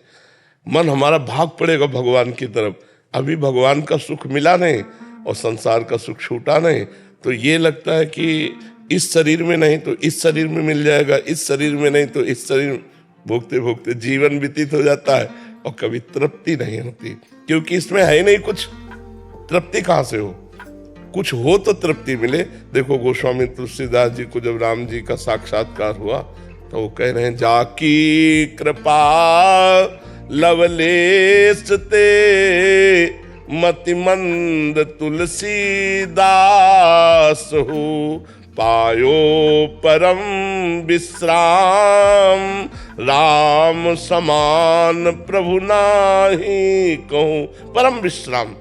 B: मन हमारा भाग पड़ेगा भगवान की तरफ। अभी भगवान का सुख मिला नहीं और संसार का सुख छूटा नहीं, तो ये लगता है कि इस शरीर में नहीं तो इस शरीर में मिल जाएगा, इस शरीर में नहीं तो इस शरीर। भोगते भोगते जीवन व्यतीत हो जाता है और कभी तृप्ति नहीं होती, क्योंकि इसमें है ही नहीं कुछ। तृप्ति कहाँ से हो? कुछ हो तो तृप्ति मिले। देखो, गोस्वामी तुलसीदास जी को जब राम जी का साक्षात्कार हुआ तो वो कह रहे हैं, जाकी कृपा लवलेश ते मतिमंद तुलसीदास हो, पायो परम विश्राम। राम समान प्रभु नाही कहूं। परम विश्राम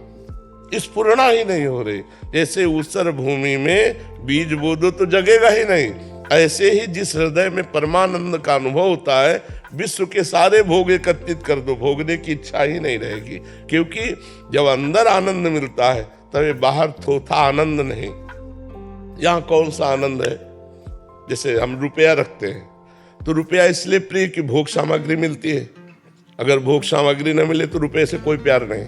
B: स्फुरना ही नहीं हो रही। जैसे ऊसर भूमि में बीज बो दो तो जगेगा ही नहीं, ऐसे ही जिस हृदय में परमानंद का अनुभव होता है, विश्व के सारे भोग एकत्रित कर दो, भोगने की इच्छा ही नहीं रहेगी। क्योंकि जब अंदर आनंद मिलता है तब ये बाहर थोथा आनंद नहीं। यहाँ कौन सा आनंद है? जैसे हम रुपया रखते हैं तो रुपया इसलिए प्रिय कि भोग सामग्री मिलती है। अगर भोग सामग्री न मिले तो रुपये से कोई प्यार नहीं।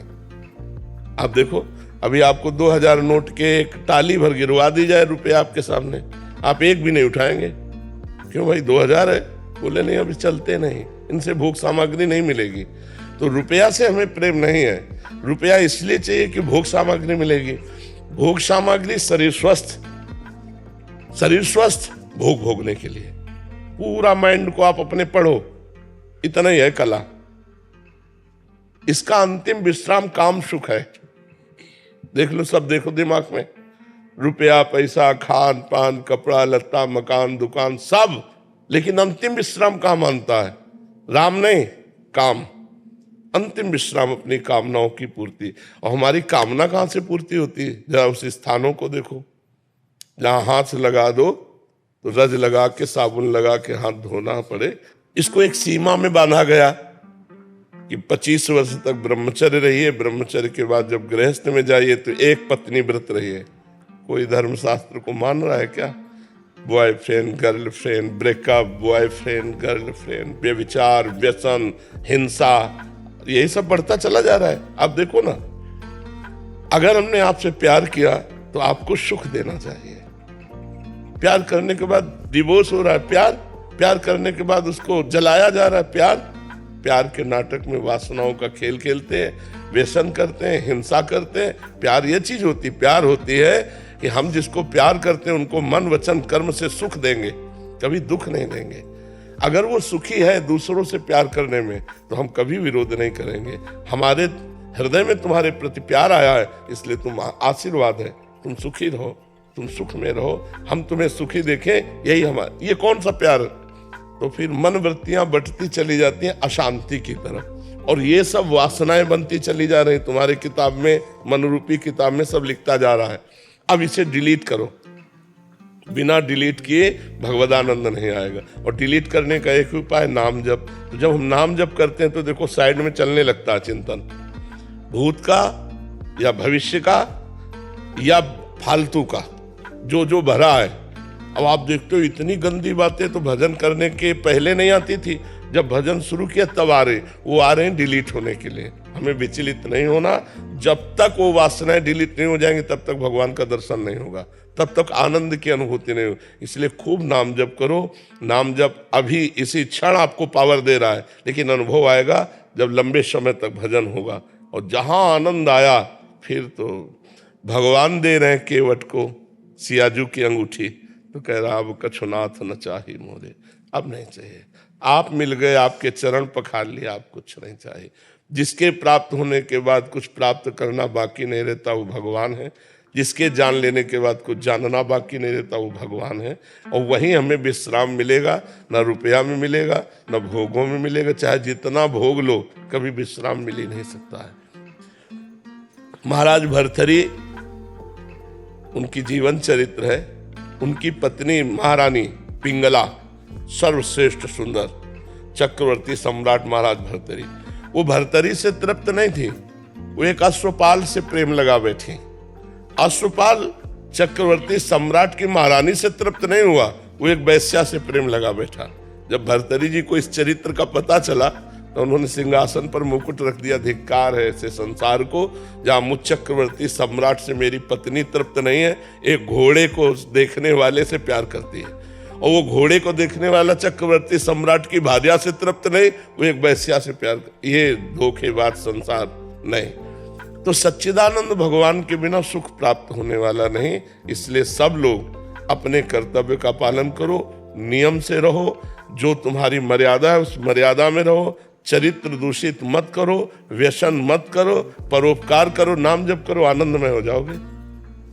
B: आप देखो, अभी आपको 2000 नोट के एक टाली भर गिरवा दी जाए रुपया आपके सामने, आप एक भी नहीं उठाएंगे। क्यों भाई? 2000 है। बोले नहीं, अभी चलते नहीं, इनसे भोग सामग्री नहीं मिलेगी। तो रुपया से हमें प्रेम नहीं है। रुपया इसलिए चाहिए कि भोग सामग्री मिलेगी। भोग सामग्री शरीर स्वस्थ भोग भोगने के लिए। पूरा माइंड को आप अपने पढ़ो, इतना ही है कला। इसका अंतिम विश्राम काम सुख है। देख लो, सब देखो दिमाग में, रुपया पैसा खान पान कपड़ा लत्ता मकान दुकान सब, लेकिन अंतिम विश्राम कहाँ मानता है? राम नहीं, काम। अंतिम विश्राम अपनी कामनाओं की पूर्ति। और हमारी कामना कहाँ से पूर्ति होती है? जरा उस स्थानों को देखो जहाँ हाथ लगा दो तो रज लगा के साबुन लगा के हाथ धोना पड़े। इसको एक सीमा में बांधा गया कि 25 वर्ष तक ब्रह्मचर्य रहिए, ब्रह्मचर्य के बाद जब गृहस्थ में जाइए तो एक पत्नी व्रत रहिए। कोई धर्मशास्त्र को मान रहा है क्या? Boyfriend girlfriend, breakup, boyfriend girlfriend, व्यभिचार, व्यसन, हिंसा, यही सब बढ़ता चला जा रहा है। आप देखो ना, अगर हमने आपसे प्यार किया तो आपको सुख देना चाहिए। प्यार करने के बाद डिवोर्स हो रहा है, प्यार करने के बाद उसको जलाया जा रहा है। प्यार के नाटक में वासनाओं का खेल खेलते हैं, व्यसन करते हैं, हिंसा करते हैं। प्यार ये चीज होती, प्यार होती है कि हम जिसको प्यार करते हैं उनको मन वचन कर्म से सुख देंगे, कभी दुख नहीं देंगे। अगर वो सुखी है दूसरों से प्यार करने में तो हम कभी विरोध नहीं करेंगे। हमारे हृदय में तुम्हारे प्रति प्यार आया है, इसलिए तुम आशीर्वाद है, तुम सुखी रहो, तुम सुख में रहो, हम तुम्हें सुखी देखें, यही हमारा। ये कौन सा प्यार? तो फिर मन वृत्तियां बढ़ती चली जाती हैं अशांति की तरफ, और ये सब वासनाएं बनती चली जा रही। तुम्हारे किताब में, मनरूपी किताब में सब लिखता जा रहा है। अब इसे डिलीट करो। बिना डिलीट किए भगवदानंद नहीं आएगा। और डिलीट करने का एक उपाय नाम जप। तो जब हम नाम जप करते हैं तो देखो साइड में चलने लगता है चिंतन, भूत का या भविष्य का या फालतू का, जो भरा है। अब आप देखते हो इतनी गंदी बातें तो भजन करने के पहले नहीं आती थी, जब भजन शुरू किया तब आ रहे, वो आ रहे हैं डिलीट होने के लिए। हमें विचलित नहीं होना। जब तक वो वासनाएं डिलीट नहीं हो जाएंगी तब तक भगवान का दर्शन नहीं होगा, तब तक आनंद की अनुभूति नहीं होगी। इसलिए खूब नाम जप करो। नाम जप अभी इसी क्षण आपको पावर दे रहा है, लेकिन अनुभव आएगा जब लंबे समय तक भजन होगा। और जहां आनंद आया फिर तो भगवान दे रहे हैं केवट को सियाजू की अंगूठी, तो कह रहा अब कछुनाथ न चाही मोरे, अब नहीं चाहिए। आप मिल गए, आपके चरण पखार लिए, आप कुछ नहीं चाहिए। जिसके प्राप्त होने के बाद कुछ प्राप्त करना बाकी नहीं रहता वो भगवान है। जिसके जान लेने के बाद कुछ जानना बाकी नहीं रहता वो भगवान है। और वहीं हमें विश्राम मिलेगा, ना रुपया में मिलेगा, ना भोगों में मिलेगा। चाहे जितना भोग लो, कभी विश्राम मिल ही नहीं सकता है। महाराज भर्तृहरि, उनकी जीवन चरित्र है। उनकी पत्नी महारानी पिंगला, सर्वश्रेष्ठ सुंदर चक्रवर्ती सम्राट महाराज भर्तृहरि। वो भर्तृहरि से तृप्त नहीं थी, वो एक अश्वपाल से प्रेम लगा बैठी। अश्वपाल चक्रवर्ती सम्राट की महारानी से तृप्त नहीं हुआ, वो एक वैश्या से प्रेम लगा बैठा। जब भर्तृहरि जी को इस चरित्र का पता चला तो उन्होंने सिंहासन पर मुकुट रख दिया। धिक्कार है ऐसे संसार को जहाँ मुझ चक्रवर्ती सम्राट से मेरी पत्नी तृप्त नहीं है, एक घोड़े को देखने वाले से प्यार करती है। और वो घोड़े को देखने वाला चक्रवर्ती सम्राट की भार्या से तृप्त नहीं, वो एक वैश्या से प्यार। ये धोखेबाज संसार नहीं। तो सच्चिदानंद भगवान के बिना सुख प्राप्त होने वाला नहीं। इसलिए सब लोग अपने कर्तव्य का पालन करो, नियम से रहो, जो तुम्हारी मर्यादा है उस मर्यादा में रहो। चरित्र दूषित मत करो, व्यसन मत करो, परोपकार करो, नाम जप करो, आनंदमय हो जाओगे।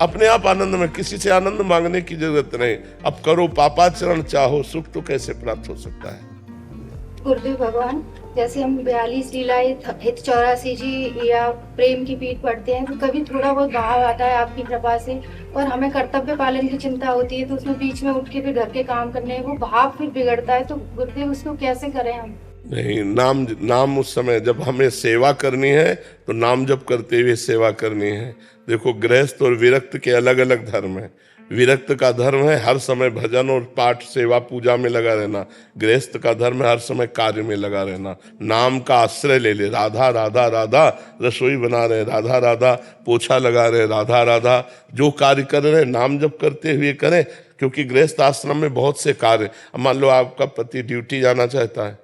B: अपने आप आनंद में, किसी से आनंद मांगने की जरूरत नहीं। अब करो पापाचरण, चाहो सुख तो कैसे प्राप्त हो सकता है।
I: गुरुदेव भगवान, जैसे हम 42 लीलाएं, हित 84 जी या प्रेम की पीठ पढ़ते हैं, तो कभी थोड़ा बहुत भाव आता है आपकी कृपा से, और हमें कर्तव्य पालन की चिंता होती है, तो उसमें बीच में उठ के फिर घर के काम करने हैं, वो भाव फिर बिगड़ता है, तो गुरुदेव उसको कैसे करें हम?
B: नहीं, नाम उस समय जब हमें सेवा करनी है तो नाम जप करते हुए सेवा करनी है। देखो, गृहस्थ और विरक्त के अलग अलग धर्म है। विरक्त का धर्म है हर समय भजन और पाठ सेवा पूजा में लगा रहना। गृहस्थ का धर्म है हर समय कार्य में लगा रहना। नाम का आश्रय ले ले, राधा राधा राधा, रसोई बना रहे राधा राधा, पोछा लगा रहे राधा राधा, जो कार्य कर रहे नाम जप करते हुए करें। क्योंकि गृहस्थ आश्रम में बहुत से कार्य, मान लो आपका पति ड्यूटी जाना चाहता है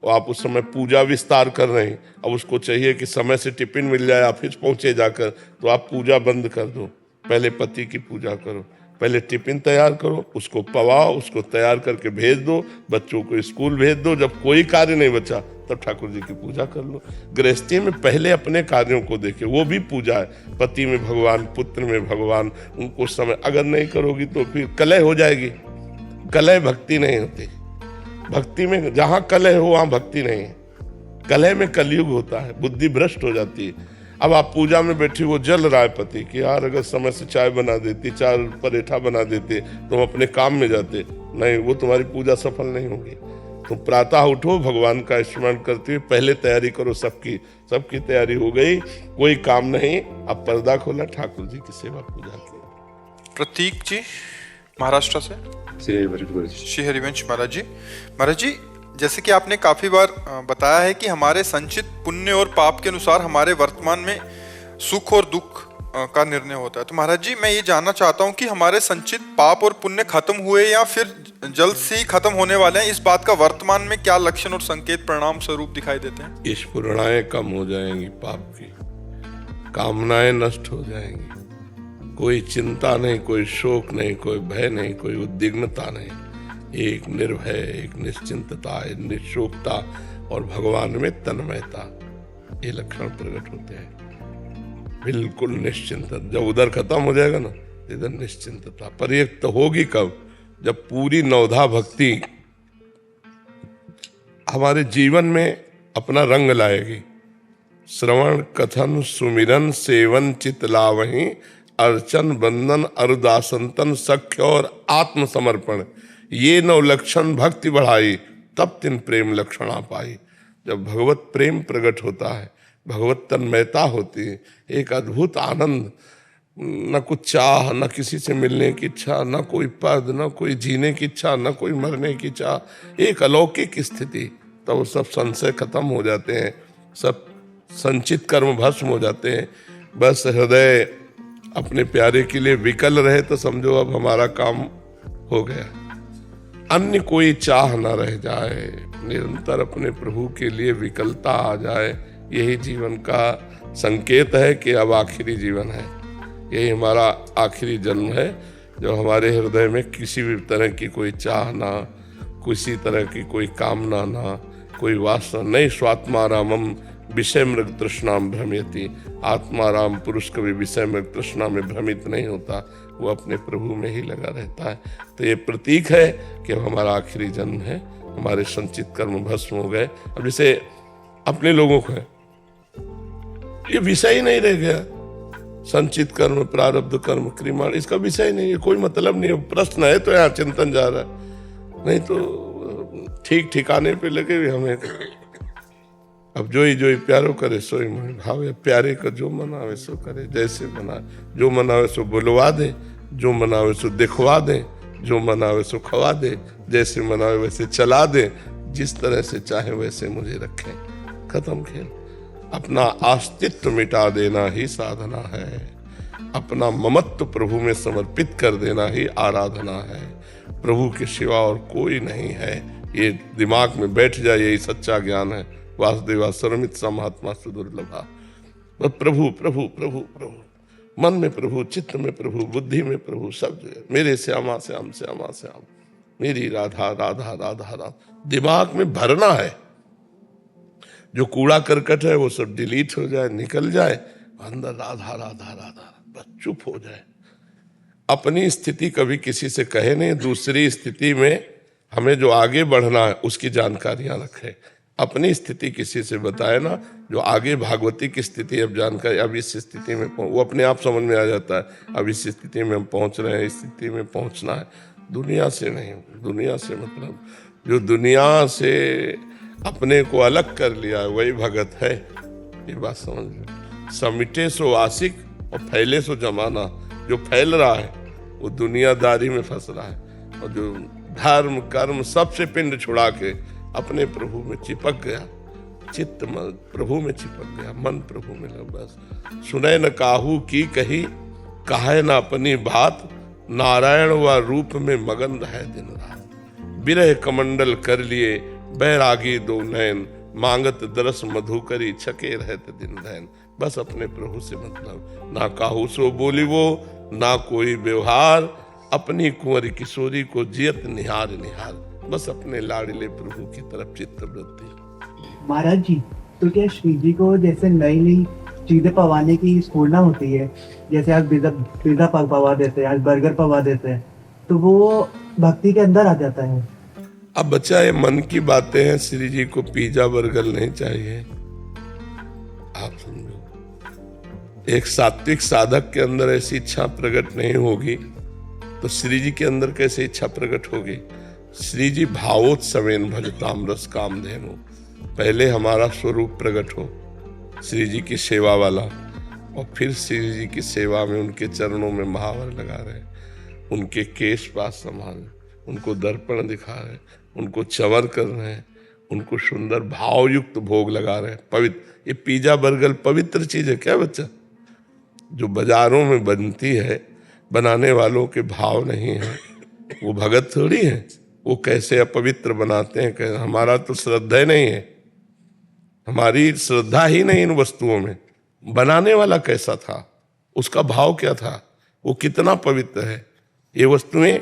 B: और आप उस समय पूजा विस्तार कर रहे हैं, अब उसको चाहिए कि समय से टिफिन मिल जाए ऑफिस पहुंचे जाकर, तो आप पूजा बंद कर दो, पहले पति की पूजा करो, पहले टिफिन तैयार करो, उसको पवाओ, उसको तैयार करके भेज दो, बच्चों को स्कूल भेज दो। जब कोई कार्य नहीं बचा तब ठाकुर जी की पूजा कर लो। गृहस्थी में पहले अपने कार्यों को देखे, वो भी पूजा है। पति में भगवान, पुत्र में भगवान, उनको समय अगर नहीं करोगी तो फिर कलह हो जाएगी। कलह भक्ति नहीं होती। भक्ति में जहां कलह हो वहां भक्ति नहीं है। कलह में कलयुग होता है, बुद्धि भ्रष्ट हो जाती है। अब आप पूजा में बैठी, वो जल रहा है पति कि यार अगर समय से चाय बना देती, 4 पराठा बना देते तो हम अपने काम में जाते। नहीं, वो तुम्हारी पूजा सफल नहीं होगी। तुम प्रातः उठो, भगवान का स्मरण करते हुए पहले तैयारी करो। सबकी तैयारी हो गई, कोई काम नहीं, अब पर्दा खोला, ठाकुर जी की सेवा पूजा की।
A: प्रतीक जी महाराष्ट्र से। श्री हरिवंश महाराज जी, जैसे कि आपने काफी बार बताया है कि हमारे संचित पुण्य और पाप के अनुसार हमारे वर्तमान में सुख और दुख का निर्णय होता है। तो महाराज जी, मैं ये जानना चाहता हूँ कि हमारे संचित पाप और पुण्य खत्म हुए या फिर जल्द से ही खत्म होने वाले हैं, इस बात का वर्तमान में क्या लक्षण और संकेत परिणाम स्वरूप दिखाई देते हैं?
B: स्फुरणाएं कम हो जाएंगी, पाप की कामनाएं नष्ट हो जाएंगी, कोई चिंता नहीं, कोई शोक नहीं, कोई भय नहीं, कोई उद्विग्नता नहीं, एक निर्भय, एक निश्चिंतता, एक निशोकता और भगवान में तन्मयता, ये लक्षण प्रकट होते हैं। बिल्कुल निश्चिंत। जब उधर खत्म हो जाएगा ना, इधर निश्चिंतता। पर ये तो होगी कब? जब पूरी नवधा भक्ति हमारे जीवन में अपना रंग लाएगी। श्रवण कथन सुमिरन सेवन चित लावहीं, अर्चन बंदन अरुदासंतन सख्य और आत्मसमर्पण, ये 9 लक्षण भक्ति बढ़ाई, तब तिन प्रेम लक्षणा पाई। जब भगवत प्रेम प्रकट होता है, भगवत तन्मयता होती है, एक अद्भुत आनंद, न कुछ चाह, न किसी से मिलने की इच्छा, न कोई पद, न कोई जीने की इच्छा, न कोई मरने की चाह, एक अलौकिक स्थिति। तब वो सब संशय खत्म हो जाते हैं, सब संचित कर्म भस्म हो जाते हैं। बस हृदय अपने प्यारे के लिए विकल रहे तो समझो अब हमारा काम हो गया। अन्य कोई चाह न रह जाए, निरंतर अपने प्रभु के लिए विकलता आ जाए, यही जीवन का संकेत है कि अब आखिरी जीवन है। यही हमारा आखिरी जन्म है, जो हमारे हृदय में किसी भी तरह की कोई चाह ना, किसी तरह की कोई कामना ना, कोई वासना नहीं। स्वात्मारामम विषय मृग तृष्णाम भ्रमयति। आत्माराम पुरुष कभी विषय मृग तृष्णा में भ्रमित नहीं होता, वो अपने प्रभु में ही लगा रहता है। तो ये प्रतीक है कि अब हमारा आखिरी जन्म है, हमारे संचित कर्म भस्म हो गए। अब जैसे अपने लोगों को है, ये विषय ही नहीं रह गया। संचित कर्म, प्रारब्ध कर्म, क्रियाण, इसका विषय नहीं है, कोई मतलब नहीं है। प्रश्न है तो यहाँ चिंतन जा रहा है, नहीं तो ठीक ठिकाने पे लगे हुए हमें। अब जोई प्यारो करे सोई मोहि भावे, प्यारे का जो मनावे सो करे, जैसे मना, जो मनावे सो बुलवा दे, जो मनावे सो दिखवा दे, जो मनावे सो खवा दे, जैसे मनावे वैसे चला दे, जिस तरह से चाहे वैसे मुझे रखे। खत्म खेल। अपना अस्तित्व मिटा देना ही साधना है, अपना ममत्व प्रभु में समर्पित कर देना ही आराधना है। प्रभु के सिवा और कोई नहीं है, ये दिमाग में बैठ जाए, यही सच्चा ज्ञान है। वासुदेवा सर्वमित सा महात्मा सुदुर्लभा। प्रभु प्रभु प्रभु प्रभु, मन में प्रभु, चित्त में प्रभु, बुद्धि में प्रभु, सब जगह मेरे श्यामा श्याम श्यामा श्याम, मेरी राधा राधा राधा राधा। दिमाग में भरना है, जो कूड़ा करकट है वो सब डिलीट हो जाए, निकल जाए, अंदर राधा राधा राधा, बस चुप हो जाए। अपनी स्थिति कभी किसी से कहे नहीं, दूसरी स्थिति में हमें जो आगे बढ़ना है उसकी जानकारियां रखे। अपनी स्थिति किसी से बताए ना, जो आगे भागवती की स्थिति अब जानकारी, अब इस स्थिति में वो अपने आप समझ में आ जाता है, अब इस स्थिति में हम पहुंच रहे हैं, इस स्थिति में पहुंचना है। दुनिया से नहीं, दुनिया से मतलब जो दुनिया से अपने को अलग कर लिया वही भगत है, ये बात समझ लो। समिटे सो आशिक और फैले सो जमाना, जो फैल रहा है वो दुनियादारी में फंस रहा है, और जो धर्म कर्म सबसे पिंड छुड़ा के अपने प्रभु में चिपक गया, चित्त प्रभु में चिपक गया, मन प्रभु में लग, बस सुने न काहू की कही, कहे न अपनी बात, नारायण व रूप में मगन रहे दिन रात। बिरह कमंडल कर लिए बैरागी दो नैन, मांगत दरस मधुकरी छके रहते दिन रैन। बस अपने प्रभु से मतलब, ना काहू सो बोली वो, ना कोई व्यवहार, अपनी कुंवरी किशोरी को जियत निहार निहार। बस अपने लाडले प्रभु की तरफ चित्त वृत्ति।
J: महाराज जी, तो क्या श्री जी को जैसे नई नई चीजें पवाने की स्फूर्णा होती है, जैसे आज पिज्जा पवा देते हैं, आज बर्गर पवा देते हैं, तो वो भक्ति के अंदर आ जाता है।
B: अब बच्चा ये मन की बातें हैं, श्री जी को पिज्जा बर्गर नहीं चाहिए। आप समझो, एक सात्विक साधक के अंदर ऐसी इच्छा प्रकट नहीं होगी तो श्री जी के अंदर कैसे इच्छा प्रकट होगी। श्री जी भावोत्सवेन भजताम रस कामधेनु, पहले हमारा स्वरूप प्रकट हो श्री जी की सेवा वाला, और फिर श्री जी की सेवा में उनके चरणों में महावर लगा रहे, उनके केश पास संभाल, उनको दर्पण दिखा रहे, उनको चवर कर रहे हैं, उनको सुंदर भावयुक्त भोग लगा रहे हैं, पवित्र। ये पिज्जा बर्गर पवित्र चीज है क्या बच्चा? जो बाजारों में बनती है, बनाने वालों के भाव नहीं है, वो भगत थोड़ी है। वो कैसे अपवित्र बनाते हैं, हमारा तो श्रद्धा ही नहीं है, हमारी श्रद्धा ही नहीं इन वस्तुओं में। बनाने वाला कैसा था, उसका भाव क्या था, वो कितना पवित्र है। ये वस्तुएं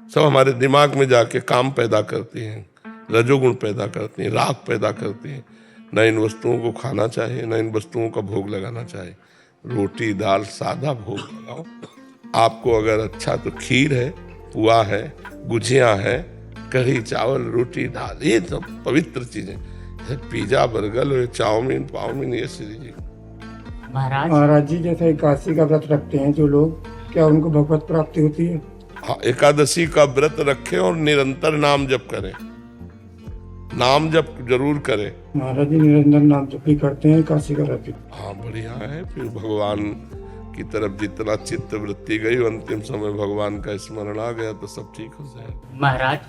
B: सब हमारे दिमाग में जाके काम पैदा करती हैं, रजोगुण पैदा करती हैं, राग पैदा करती हैं। न इन वस्तुओं को खाना चाहिए, न इन वस्तुओं का भोग लगाना चाहिए। रोटी दाल सादा भोग लगाओ। आपको अगर अच्छा तो खीर है, पुआ है, गुजिया है, कढ़ी चावल रोटी दाल, ये सब पवित्र चीजें। पिज्जा बर्गर चाउमीन पाउमीन ये श्री जी।
H: महाराज जी, जैसे एकादशी का व्रत रखते हैं जो लोग, क्या उनको भगवत प्राप्ति होती है?
B: हाँ, एकादशी का व्रत रखें और निरंतर नाम जप करें, नाम जप जरूर करें।
H: महाराज जी निरंतर नाम जप भी करते हैं एकादशी का व्रत?
B: हाँ, बढ़िया है। फिर भगवान की तरफ जितना चित्त वृत्ति गई, अंतिम समय भगवान का स्मरण आ गया तो सब ठीक हो जाए।
K: महाराज,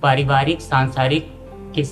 K: पारिवारिक सांसारिक के